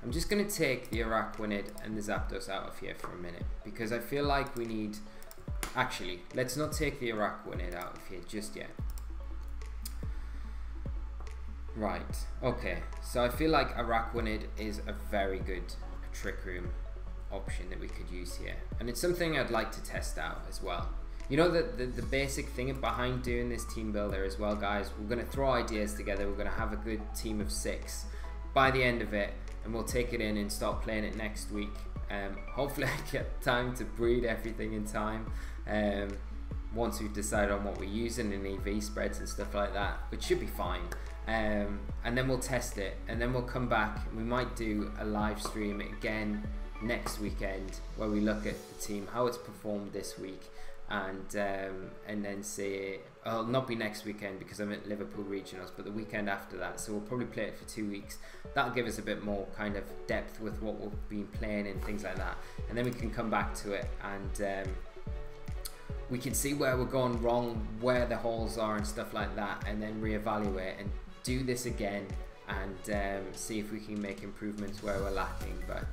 I'm just going to take the Araquanid and the Zapdos out of here for a minute, because I feel like we need... Actually, let's not take the Araquanid out of here just yet. Right, okay. So I feel like Araquanid is a very good Trick Room option that we could use here. And it's something I'd like to test out as well. You know, the basic thing behind doing this team builder as well, guys, we're going to throw ideas together. We're going to have a good team of 6 by the end of it, and we'll take it in and start playing it next week. Hopefully I get time to breed everything in time, once we've decided on what we're using in EV spreads and stuff like that, which should be fine. And then we'll test it, and then we'll come back and we might do a live stream again next weekend where we look at the team, how it's performed this week. And then see, it'll not be next weekend because I'm at Liverpool Regionals, but the weekend after that. So we'll probably play it for 2 weeks. That'll give us a bit more kind of depth with what we'll be playing and things like that. And then we can come back to it, and we can see where we're going wrong, where the holes are and stuff like that, and then reevaluate and do this again, and see if we can make improvements where we're lacking. But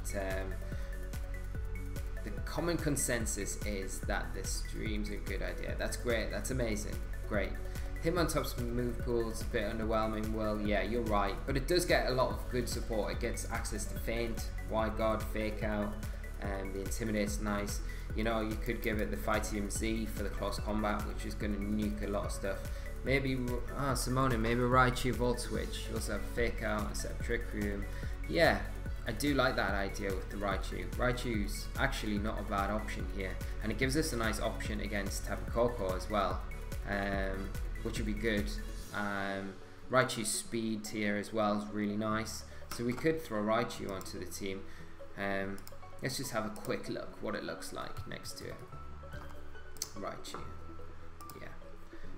the common consensus is that this stream's a good idea. That's great. That's amazing. Great. Hitmontop's move pool's a bit underwhelming. Well, yeah, you're right. But it does get a lot of good support. It gets access to Feint, Wide Guard, Fake Out, and the Intimidate's nice. You know, you could give it the Phytium Z for the close combat, which is going to nuke a lot of stuff. Maybe, Simona, maybe Raichu Volt Switch. You also have Fake Out, a set of Trick Room. Yeah. I do like that idea with the Raichu. Raichu's actually not a bad option here, and it gives us a nice option against Tapu Koko as well, which would be good. Raichu's speed here as well is really nice, so we could throw Raichu onto the team. Let's just have a quick look what it looks like next to it. Raichu, yeah.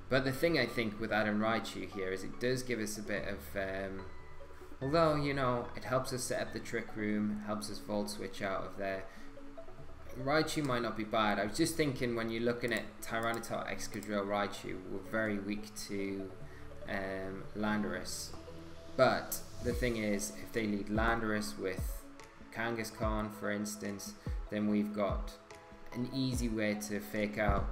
But the thing I think with adding Raichu here is it does give us a bit of... although, you know, it helps us set up the Trick Room, helps us Volt Switch out of there. Raichu might not be bad. I was just thinking, when you're looking at Tyranitar, Excadrill, Raichu, we're very weak to Landorus. But the thing is, if they lead Landorus with Kangaskhan, for instance, then we've got an easy way to fake out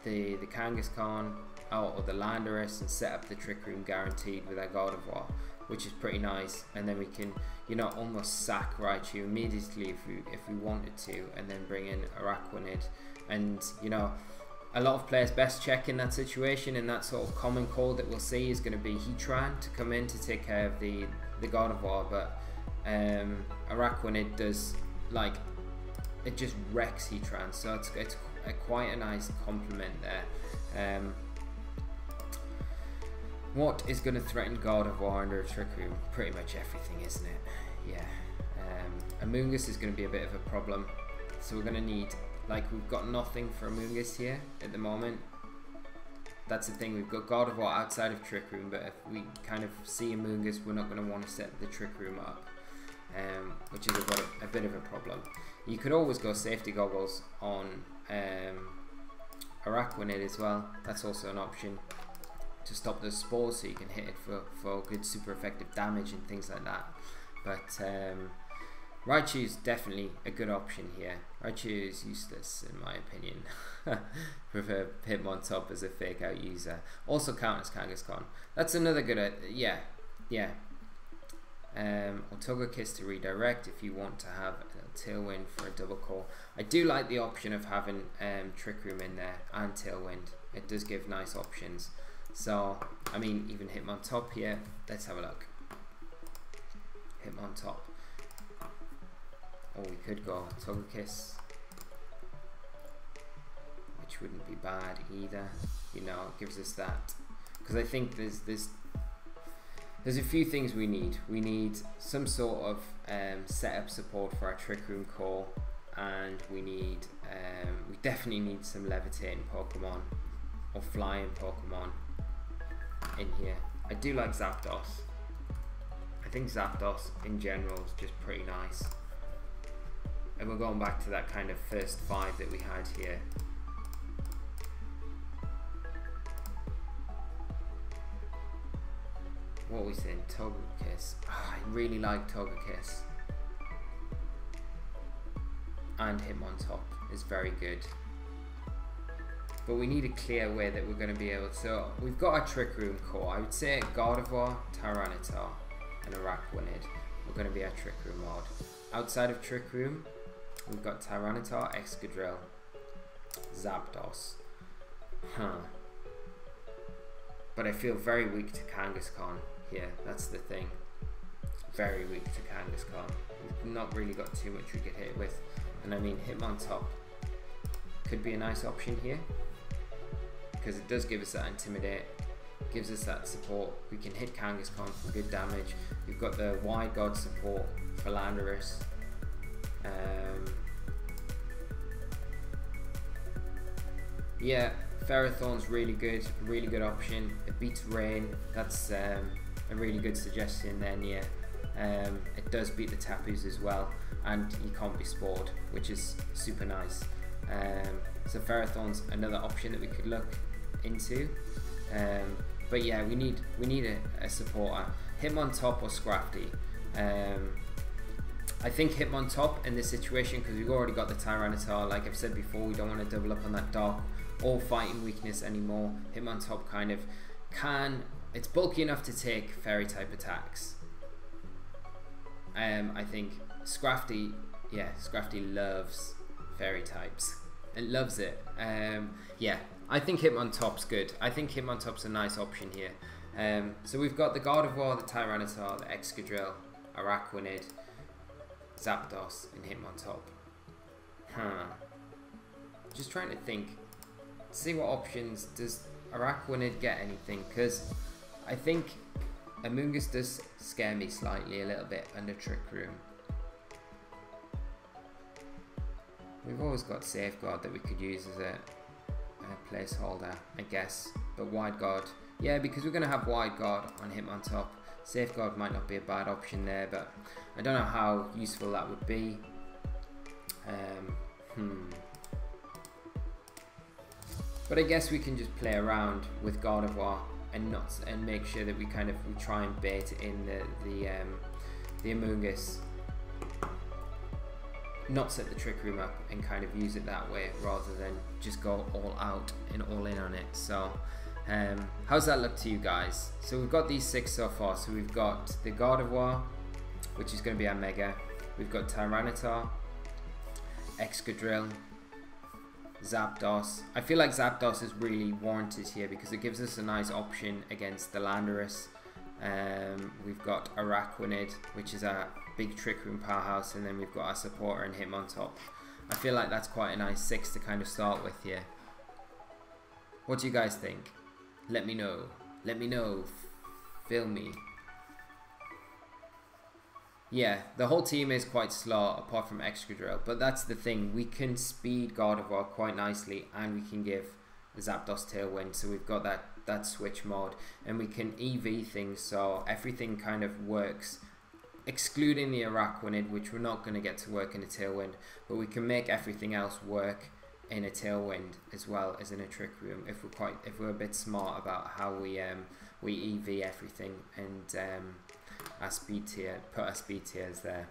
the Kangaskhan or the Landorus and set up the Trick Room guaranteed with our Gardevoir, which is pretty nice. And then we can, you know, almost sack Raichu immediately if we wanted to, and then bring in Araquanid. And, you know, a lot of players' best check in that situation, and that sort of common call that we'll see is going to be Heatran to come in to take care of the Gardevoir, but Araquanid does, like, it just wrecks Heatran, so it's quite a nice complement there. What is going to threaten Gardevoir under a Trick Room? Pretty much everything, isn't it? Yeah. Amoonguss is going to be a bit of a problem, so we're going to need, like, we've got nothing for Amoonguss here at the moment. That's the thing, we've got Gardevoir outside of Trick Room, but if we kind of see Amoonguss, we're not going to want to set the Trick Room up, which is a bit of a problem. You could always go Safety Goggles on Araquanid as well. That's also an option to stop those spores, so you can hit it for good super effective damage and things like that. But Raichu is definitely a good option here. Raichu is useless in my opinion. Prefer Hitmontop as a fake out user. Also counters Kangaskhan. That's another good yeah. Or Togekiss to redirect if you want to have a Tailwind for a double call. I do like the option of having Trick Room in there and Tailwind. It does give nice options. So, I mean, even Hitmontop here. Let's have a look. Hitmontop. Or we could go Togekiss, which wouldn't be bad either. You know, it gives us that. Because I think there's there's a few things we need. We need some sort of setup support for our Trick Room core, and we definitely need some levitating Pokemon or flying Pokemon in here. I do like Zapdos. I think Zapdos in general is just pretty nice. And we're going back to that kind of first 5 that we had here. What are we saying? Togekiss. Oh, I really like Togekiss. And Hitmontop is very good. But we need a clear way that we're going to be able to. So we've got our Trick Room core. I would say Gardevoir, Tyranitar, and Araquanid are going to be our Trick Room mod. Outside of Trick Room, we've got Tyranitar, Excadrill, Zapdos. But I feel very weak to Kangaskhan here. That's the thing. Very weak to Kangaskhan. We've not really got too much we could hit it with. And I mean, Hitmontop could be a nice option here, because it does give us that Intimidate, gives us that support. We can hit Kangaskhan for good damage. We've got the Wide Guard support for Landorus. Yeah, Ferrothorn's really good option. It beats Rain. That's a really good suggestion then. Yeah, it does beat the Tapus as well, and you can't be spored, which is super nice. So Ferrothorn's another option that we could look into. But yeah, we need a supporter. Hitmontop or Scrafty. I think Hitmontop in this situation, because we've already got the Tyranitar. Like I've said before, we don't want to double up on that dark or fighting weakness anymore. Hitmontop kind of it's bulky enough to take fairy type attacks. I think Scrafty loves fairy types. It loves it. Yeah, I think Hitmontop's good. I think Hitmontop's a nice option here. So we've got the Gardevoir, the Tyranitar, the Excadrill, Araquanid, Zapdos, and Hitmontop. Just trying to think. See what options does Araquanid get anything? Because I think Amoonguss does scare me slightly a little bit under Trick Room. We've always got Safeguard that we could use as a placeholder, I guess. But Wide Guard, yeah, because we're going to have Wide Guard on Hitmontop. Safeguard might not be a bad option there, but I don't know how useful that would be. But I guess we can just play around with Gardevoir and make sure that we try and bait in the Amoonguss. Not set the Trick Room up and kind of use it that way, rather than just go all out and all in on it. So how's that look to you guys? So we've got these 6 so far. So we've got the Gardevoir, which is going to be our Mega. We've got Tyranitar, Excadrill, Zapdos. I feel like Zapdos is really warranted here because it gives us a nice option against the Landorus. We've got Araquanid, which is a big Trick Room powerhouse, and then we've got our supporter and Hitmontop. I feel like that's quite a nice 6 to kind of start with here. What do you guys think? Let me know. Let me know. Feel me. Yeah, the whole team is quite slow apart from Excadrill, but that's the thing. We can speed Gardevoir quite nicely, and we can give Zapdos Tailwind, so we've got that switch mode, and we can EV things, so everything kind of works, excluding the Araquanid, which we're not going to get to work in a Tailwind, but we can make everything else work in a Tailwind as well as in a Trick Room if we're a bit smart about how we EV everything and our speed tier, put our speed tiers there.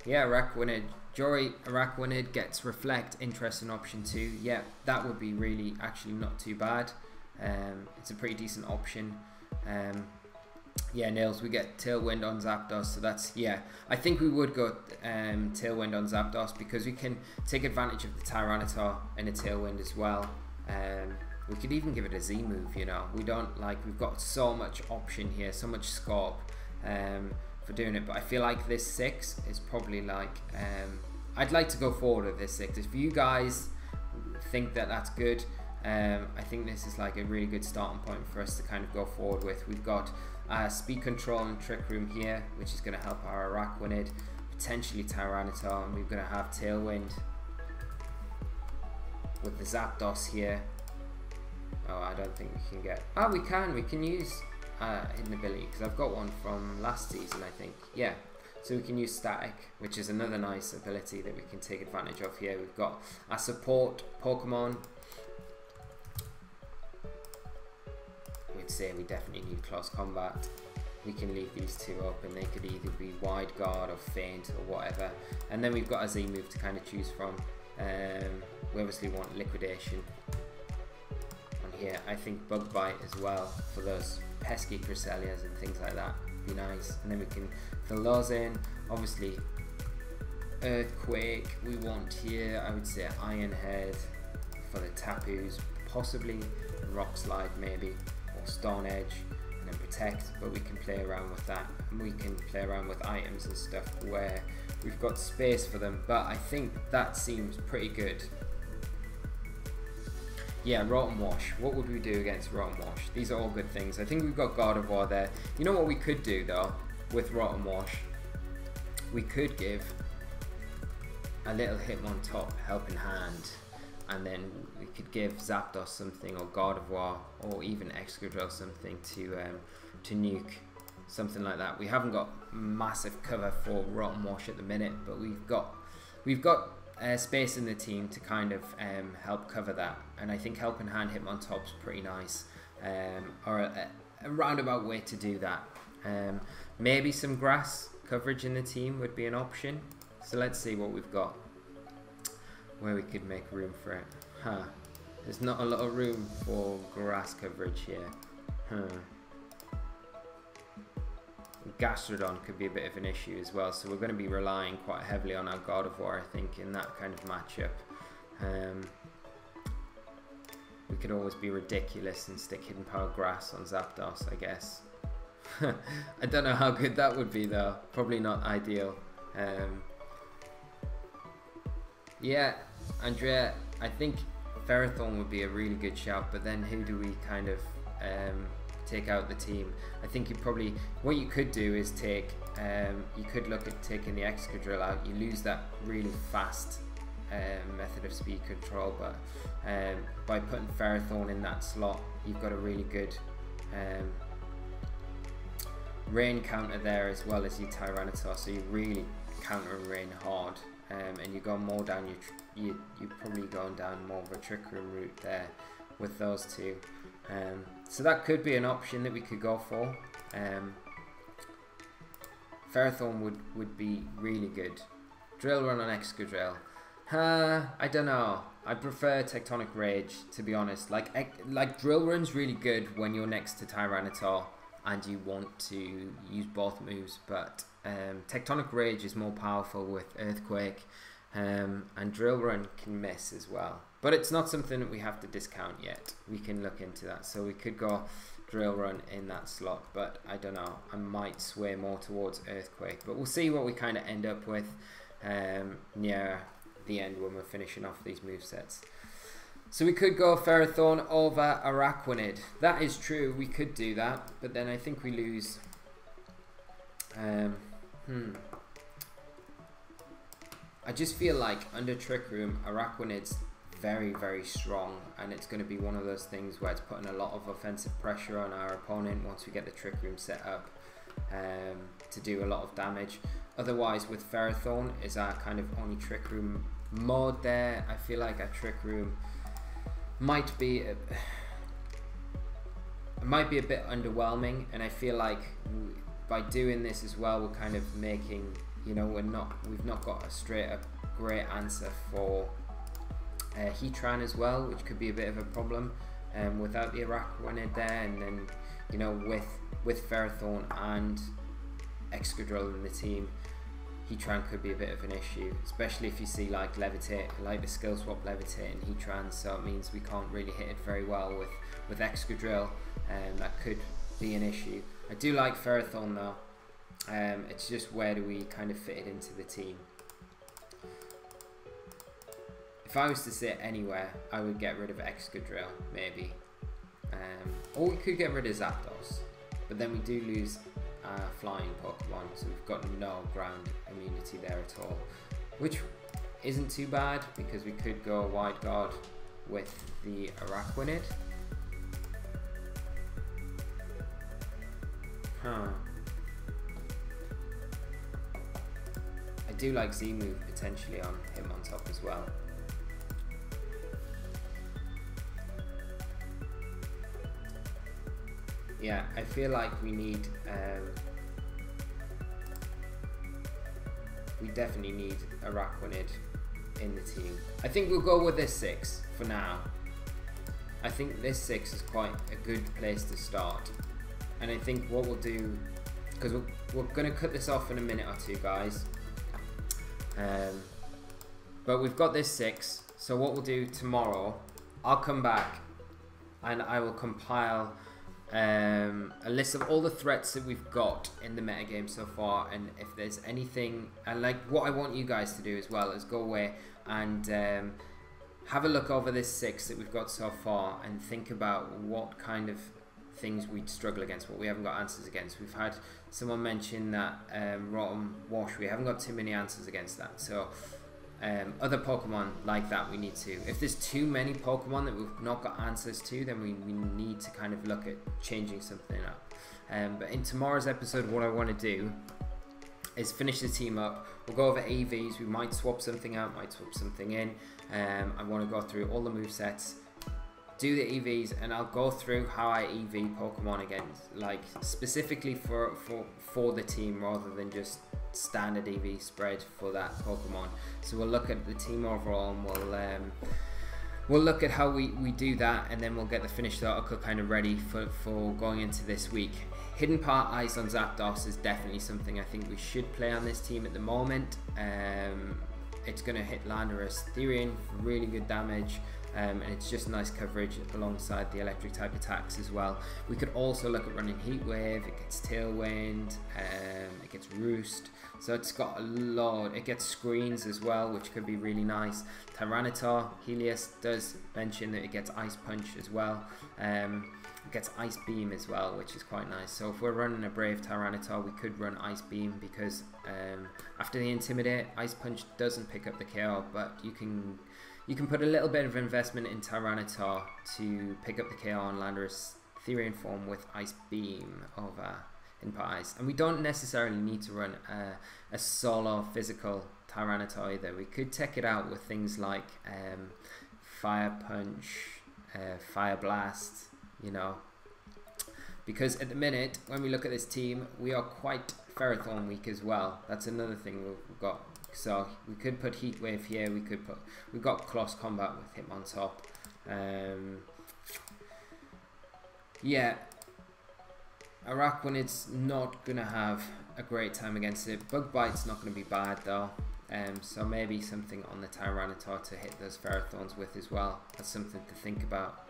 Yeah, Araquanid, Araquanid gets Reflect, interesting option too. Yeah, that would be really actually not too bad. It's a pretty decent option. Yeah, Nails, we get Tailwind on Zapdos, so that's, yeah, I think we would go Tailwind on Zapdos because we can take advantage of the Tyranitar and a Tailwind as well. We could even give it a Z move, you know. We've got so much option here, so much scope for doing it, but I feel like this 6 is probably like, I'd like to go forward with this 6. If you guys think that that's good, I think this is like a really good starting point for us to kind of go forward with. We've got speed control and trick room here, which is going to help our Araquanid, potentially Tyranitar, and we're going to have Tailwind with the Zapdos here. Oh, I don't think we can get... Oh, we can use hidden ability, because I've got one from last season, I think. Yeah, so we can use Static, which is another nice ability that we can take advantage of here. We've got our support Pokemon. We'd say we definitely need close combat. We can leave these two open. They could either be Wide Guard or Feint or whatever. And then we've got a Z move to kind of choose from. We obviously want Liquidation on here. I think Bug Bite as well for those pesky Cresselias and things like that. Be nice. And then we can fill those in. Obviously Earthquake we want here. I would say Iron Head for the Tapus, possibly Rock Slide maybe, or Stone Edge, and then Protect, but we can play around with that. And we can play around with items and stuff where we've got space for them, but I think that seems pretty good. Yeah, Rotom Wash. What would we do against Rotom Wash? These are all good things. I think we've got Gardevoir there. You know what we could do though with Rotom Wash? We could give a little Hitmontop Helping Hand, and then we could give Zapdos something, or Gardevoir, or even Excadrill something to nuke, something like that. We haven't got massive cover for Rotom Wash at the minute, but we've got space in the team to kind of help cover that, and I think Helping Hand Hitmontop's pretty nice, or a roundabout way to do that. Maybe some grass coverage in the team would be an option. So let's see what we've got, where we could make room for it. There's not a lot of room for grass coverage here. Gastrodon could be a bit of an issue as well, so we're going to be relying quite heavily on our Gardevoir, I think, in that kind of matchup. We could always be ridiculous and stick Hidden Power Grass on Zapdos, I guess. I don't know how good that would be though, probably not ideal. Yeah, Andrea, I think Ferrothorn would be a really good shout, but then who do we kind of take out the team? I think you probably, what you could do is take, you could look at taking the Excadrill out. You lose that really fast method of speed control, but by putting Ferrothorn in that slot, you've got a really good rain counter there, as well as your Tyranitar, so you're really countering rain hard. And you're going more down you're probably going down more of a Trick Room route there with those two. So that could be an option that we could go for. Ferrothorn would be really good. Drill Run on Excadrill. I don't know. I prefer Tectonic Rage, to be honest. Like Drill Run's really good when you're next to Tyranitar and you want to use both moves, but Tectonic Rage is more powerful with Earthquake, and Drill Run can miss as well. But it's not something that we have to discount yet. We can look into that. So we could go Drill Run in that slot, but I don't know. I might sway more towards Earthquake, but we'll see what we kind of end up with near the end when we're finishing off these movesets. So we could go Ferrothorn over Araquanid. That is true, we could do that, but then I think we lose. I just feel like under Trick Room, Araquanid's very, very strong, and it's going to be one of those things where it's putting a lot of offensive pressure on our opponent once we get the Trick Room set up to do a lot of damage. Otherwise, with Ferrothorn is our kind of only Trick Room mode there. I feel like our Trick Room might be a bit underwhelming, and I feel like by doing this as well, we're kind of making, you know, we've not got a straight up great answer for Heatran as well, which could be a bit of a problem without the Araquanid there, and then, you know, with Ferrothorn and Excadrill in the team, Heatran could be a bit of an issue, especially if you see like Levitate, like the skill swap Levitate and Heatran, so it means we can't really hit it very well with Excadrill, and that could be an issue. I do like Ferrothorn though, it's just where do we kind of fit it into the team. if I was to sit anywhere, I would get rid of Excadrill, maybe. Or we could get rid of Zapdos, but then we do lose flying Pokemon, so we've got no ground immunity there at all, which isn't too bad because we could go Wide Guard with the Araquanid. I do like Z-move potentially on Hitmontop as well. Yeah, I feel like we need, we definitely need Araquanid in the team. I think we'll go with this 6 for now. I think this 6 is quite a good place to start. And I think what we'll do, because we're going to cut this off in a minute or two, guys. But we've got this 6, so what we'll do tomorrow, I'll come back and I will compile a list of all the threats that we've got in the metagame so far, and if there's anything, and like what I want you guys to do as well is go away and have a look over this 6 that we've got so far and think about what kind of things we'd struggle against, what we haven't got answers against. We've had someone mention that Rotom Wash, we haven't got too many answers against that, so other Pokemon like that we need to. If there's too many Pokemon that we've not got answers to, then we need to kind of look at changing something up. But in tomorrow's episode, what I want to do is finish the team up. We'll go over EVs, we might swap something out, might swap something in. I want to go through all the movesets, do the EVs, and I'll go through how I EV Pokemon again, like specifically for the team rather than just standard EV spread for that Pokemon. So we'll look at the team overall, and we'll look at how we do that, and then we'll get the finished article kind of ready for going into this week. Hidden Part Ice on Zapdos is definitely something I think we should play on this team at the moment. It's going to hit Landorus, Therian, really good damage. And it's just nice coverage alongside the electric type attacks as well. We could also look at running Heat Wave, it gets Tailwind, it gets Roost, so it's got a lot. It gets Screens as well, which could be really nice. Tyranitar, Helios does mention that it gets Ice Punch as well. It gets Ice Beam as well, which is quite nice. So if we're running a Brave Tyranitar, we could run Ice Beam because after the Intimidate, Ice Punch doesn't pick up the KO, but you can put a little bit of investment in Tyranitar to pick up the KO on Landorus Therian form with Ice Beam over Hidden Part Ice. And we don't necessarily need to run a solo physical Tyranitar either. We could tech it out with things like Fire Punch, Fire Blast, you know. Because at the minute, when we look at this team, we are quite Ferrothorn weak as well. That's another thing we've got. So we could put Heat Wave here. We've got Close Combat with Hitmontop. Yeah, Araquanid's not gonna have a great time against it. Bug Bite's not gonna be bad though. So maybe something on the Tyranitar to hit those Ferrothorns with as well. That's something to think about.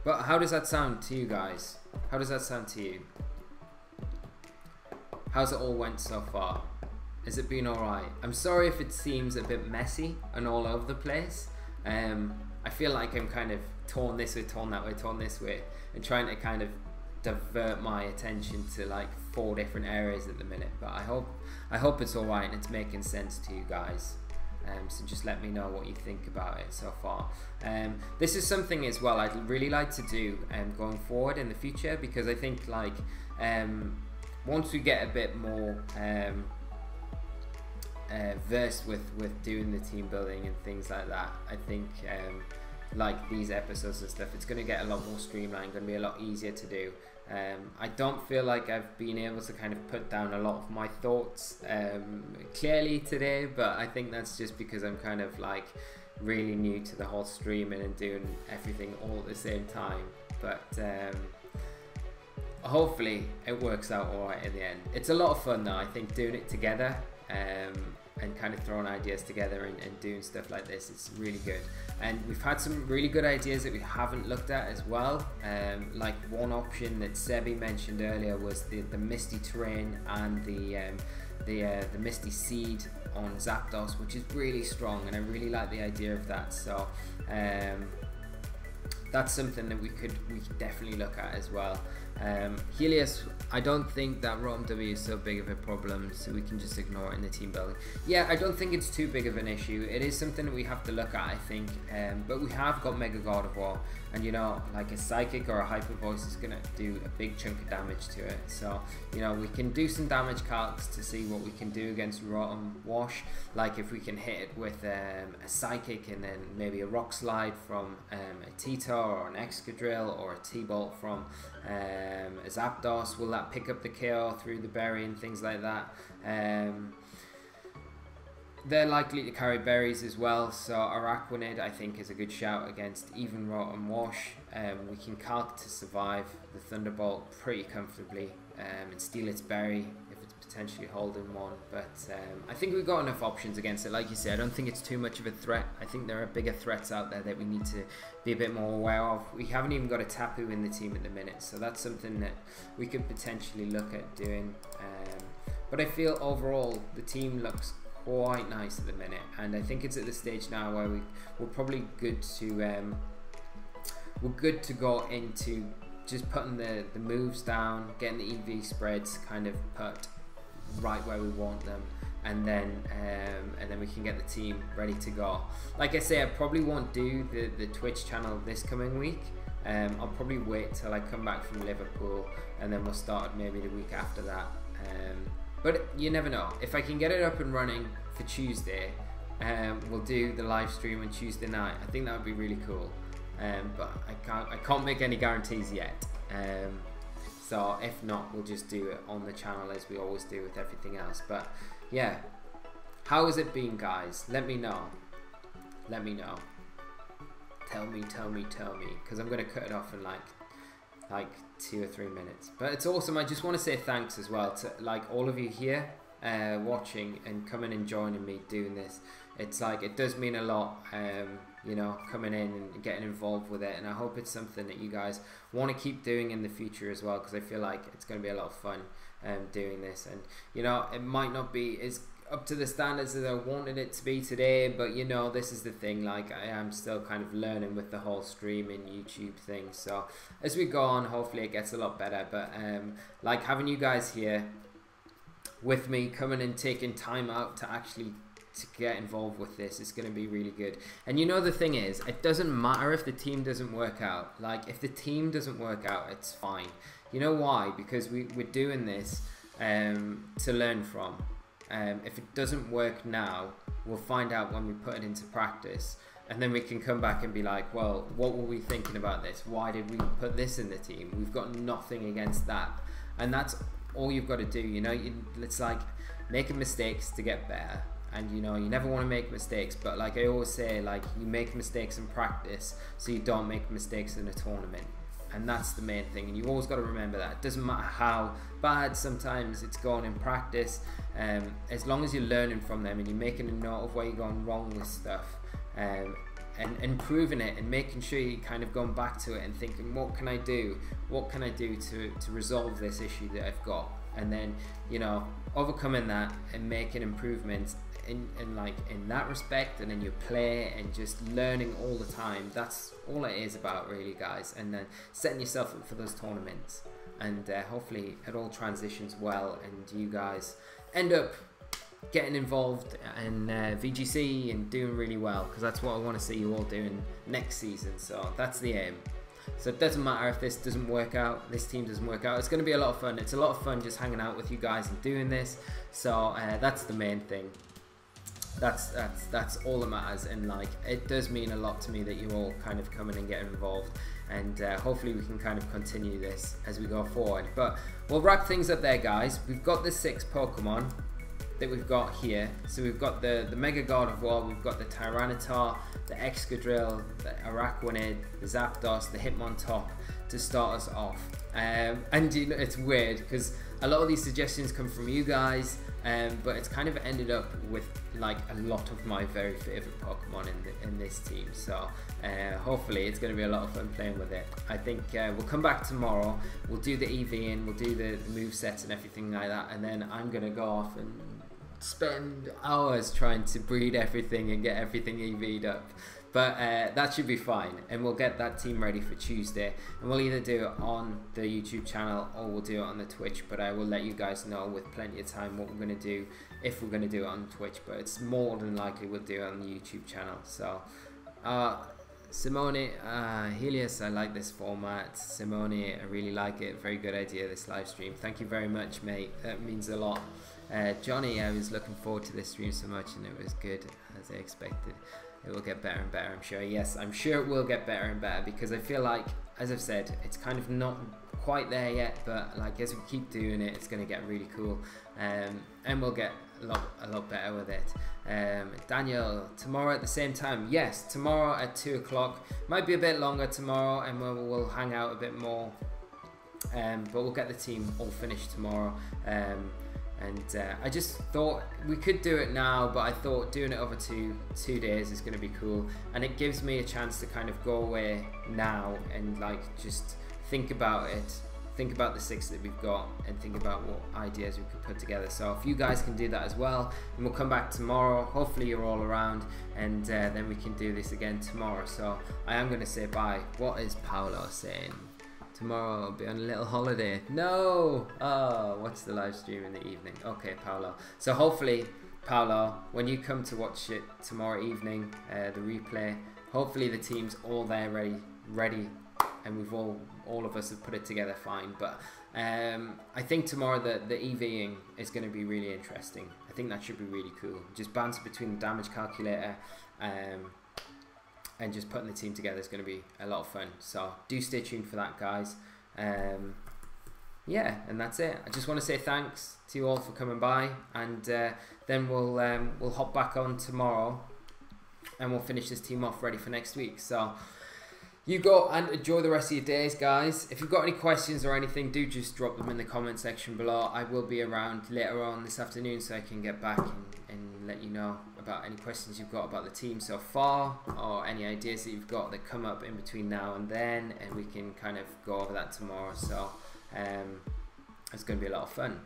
But how does that sound to you guys? How does that sound to you? How's it all went so far? Has it been alright? I'm sorry if it seems a bit messy and all over the place. I feel like I'm kind of torn this way, torn that way, torn this way, and trying to kind of divert my attention to like 4 different areas at the minute. But I hope it's alright and it's making sense to you guys. So just let me know what you think about it so far. This is something as well I'd really like to do going forward in the future, because I think like once we get a bit more versed with doing the team building and things like that, I think like these episodes and stuff, it's going to get a lot more streamlined, going to be a lot easier to do. I don't feel like I've been able to kind of put down a lot of my thoughts clearly today, but I think that's just because I'm kind of like really new to the whole streaming and doing everything all at the same time. But hopefully it works out alright in the end. It's a lot of fun though, I think, doing it together and kind of throwing ideas together and doing stuff like this. It's really good, and we've had some really good ideas that we haven't looked at as well. Like one option that Sebi mentioned earlier was the Misty Terrain and the the Misty Seed on Zapdos, which is really strong, and I really like the idea of that. So that's something that we could definitely look at as well. Helios, I don't think that Rotom W is so big of a problem, so we can just ignore it in the team building. Yeah, I don't think it's too big of an issue. It is something that we have to look at, I think, but we have got Mega Gardevoir, and you know, like a Psychic or a Hyper Voice is going to do a big chunk of damage to it. So, you know, we can do some damage calcs to see what we can do against Rotom Wash, like if we can hit it with a Psychic and then maybe a Rock Slide from a Tito or an Excadrill or a T-Bolt from a Zapdos. Will that pick up the KO through the berry and things like that? They're likely to carry berries as well, so Araquanid I think is a good shout against even Rotom Wash. We can calc to survive the Thunderbolt pretty comfortably and steal its berry if it's potentially holding one, but I think we've got enough options against it. Like you say, I don't think it's too much of a threat. I think there are bigger threats out there that we need to be a bit more aware of. We haven't even got a Tapu in the team at the minute, so that's something that we could potentially look at doing. But I feel overall the team looks quite nice at the minute, and I think it's at the stage now where we're probably good to go into just putting the moves down, getting the EV spreads kind of put right where we want them, and then we can get the team ready to go. Like I say, I probably won't do the Twitch channel this coming week. I'll probably wait till I come back from Liverpool, and then we'll start maybe the week after that. But you never know. If I can get it up and running for Tuesday, we'll do the live stream on Tuesday night. I think that would be really cool. But I can't make any guarantees yet. So if not, we'll just do it on the channel as we always do with everything else. But yeah, how has it been, guys? Let me know. Let me know. Tell me, because I'm gonna cut it off in like 2 or 3 minutes. But it's awesome. I just want to say thanks as well to like all of you here watching and coming and joining me doing this. It's like, it does mean a lot, you know, coming in and getting involved with it, and I hope it's something that you guys want to keep doing in the future as well, because I feel like it's going to be a lot of fun doing this. And you know, it might not be as up to the standards that I wanted it to be today, but you know, this is the thing, like I am still kind of learning with the whole streaming YouTube thing, so as we go on, hopefully it gets a lot better. But like having you guys here with me, coming and taking time out to actually get involved with this, is going to be really good. And you know, the thing is, it doesn't matter if the team doesn't work out. Like if the team doesn't work out, it's fine. You know why? Because we're doing this to learn from. If it doesn't work now, we'll find out when we put it into practice, and then we can come back and be like, well, what were we thinking about this? Why did we put this in the team? We've got nothing against that, and that's all you've got to do. You know, it's like making mistakes to get better, and you know, you never want to make mistakes, but like I always say, like you make mistakes in practice so you don't make mistakes in a tournament. And that's the main thing, and you've always got to remember that. It doesn't matter how bad sometimes it's gone in practice, as long as you're learning from them and you're making a note of where you're going wrong with stuff, and improving it, and making sure you're kind of going back to it and thinking, what can I do to resolve this issue that I've got, and then, you know, overcoming that and making improvements in that respect, and in your play, and just learning all the time. That's all it is about, really, guys. And then setting yourself up for those tournaments, and hopefully it all transitions well, and you guys end up getting involved in VGC and doing really well, because that's what I want to see you all doing next season. So that's the aim. So it doesn't matter if this doesn't work out, this team doesn't work out. It's going to be a lot of fun. It's a lot of fun just hanging out with you guys and doing this. So that's the main thing. That's all that matters, and like it does mean a lot to me that you all kind of come in and get involved, and hopefully we can kind of continue this as we go forward. But we'll wrap things up there, guys. We've got the 6 Pokemon that we've got here. So we've got the Mega Gardevoir, we've got the Tyranitar, the Excadrill, the Araquanid, the Zapdos, the Hitmontop to start us off. And you know, it's weird because a lot of these suggestions come from you guys, but it's kind of ended up with like a lot of my very favorite Pokemon in this team. So hopefully it's going to be a lot of fun playing with it. I think we'll come back tomorrow, we'll do the EV and we'll do the move sets and everything like that, and then I'm going to go off and spend hours trying to breed everything and get everything EV'd up. But that should be fine, and we'll get that team ready for Tuesday, and we'll either do it on the YouTube channel or we'll do it on the Twitch, but I will let you guys know with plenty of time what we're going to do, if we're going to do it on Twitch, but it's more than likely we'll do it on the YouTube channel. So Simone, Helios, I like this format. Simone, I really like it. Very good idea, this live stream. Thank you very much, mate. That means a lot. Johnny, I was looking forward to this stream so much, and it was good as I expected. It will get better and better, I'm sure. Yes, I'm sure it will get better and better, because I feel like, as I've said, it's kind of not quite there yet, but like as we keep doing it, it's going to get really cool, and we'll get a lot better with it. Daniel, tomorrow at the same time? Yes, tomorrow at 2 o'clock. Might be a bit longer tomorrow, and we'll hang out a bit more, but we'll get the team all finished tomorrow. And I just thought we could do it now, but I thought doing it over two days is going to be cool, and it gives me a chance to kind of go away now and like just think about it, think about the 6 that we've got, and think about what ideas we could put together. So if you guys can do that as well, and we'll come back tomorrow. Hopefully you're all around, and then we can do this again tomorrow. So I am going to say bye. What is Paolo saying? Tomorrow I'll be on a little holiday. No! Oh, watch the live stream in the evening. Okay, Paolo. So hopefully, Paolo, when you come to watch it tomorrow evening, the replay, hopefully the team's all there ready, and we've all of us have put it together fine. But I think tomorrow the EVing is going to be really interesting. I think that should be really cool. Just bounce between the damage calculator, and just putting the team together is going to be a lot of fun. So do stay tuned for that, guys. Yeah, and that's it. I just want to say thanks to you all for coming by, and then we'll hop back on tomorrow, and we'll finish this team off ready for next week. So you go and enjoy the rest of your days, guys. If you've got any questions or anything, do just drop them in the comment section below. I will be around later on this afternoon, so I can get back and let you know about any questions you've got about the team so far, or any ideas that you've got that come up in between now and then, and we can kind of go over that tomorrow. So it's going to be a lot of fun.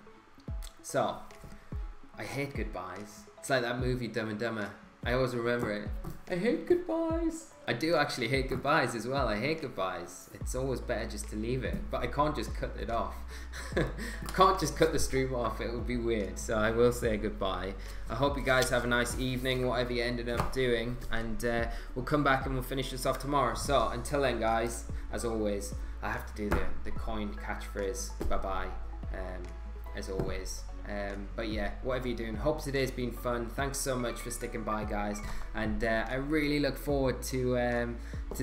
So I hate goodbyes. It's like that movie Dumb and Dumber. I always remember it. I hate goodbyes. I do actually hate goodbyes as well. I hate goodbyes. It's always better just to leave it, but I can't just cut it off. I can't just cut the stream off. It would be weird. So I will say goodbye. I hope you guys have a nice evening, whatever you ended up doing, and we'll come back and we'll finish this off tomorrow. So until then, guys, as always, I have to do the coin catchphrase. Bye bye. As always. But yeah, whatever you're doing, hope today's been fun. Thanks so much for sticking by, guys, and I really look forward to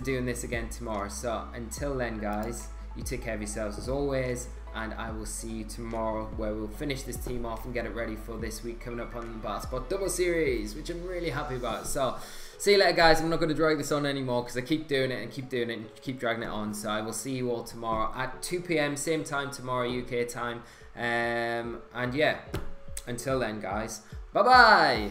doing this again tomorrow. So until then, guys, you take care of yourselves as always, and I will see you tomorrow, where we'll finish this team off and get it ready for this week coming up on the Battlesport Double Series, which I'm really happy about. So see you later, guys. I'm not going to drag this on anymore because I keep doing it and keep doing it and keep dragging it on. So I will see you all tomorrow at 2 PM, same time tomorrow, UK time. And yeah, until then, guys, bye bye.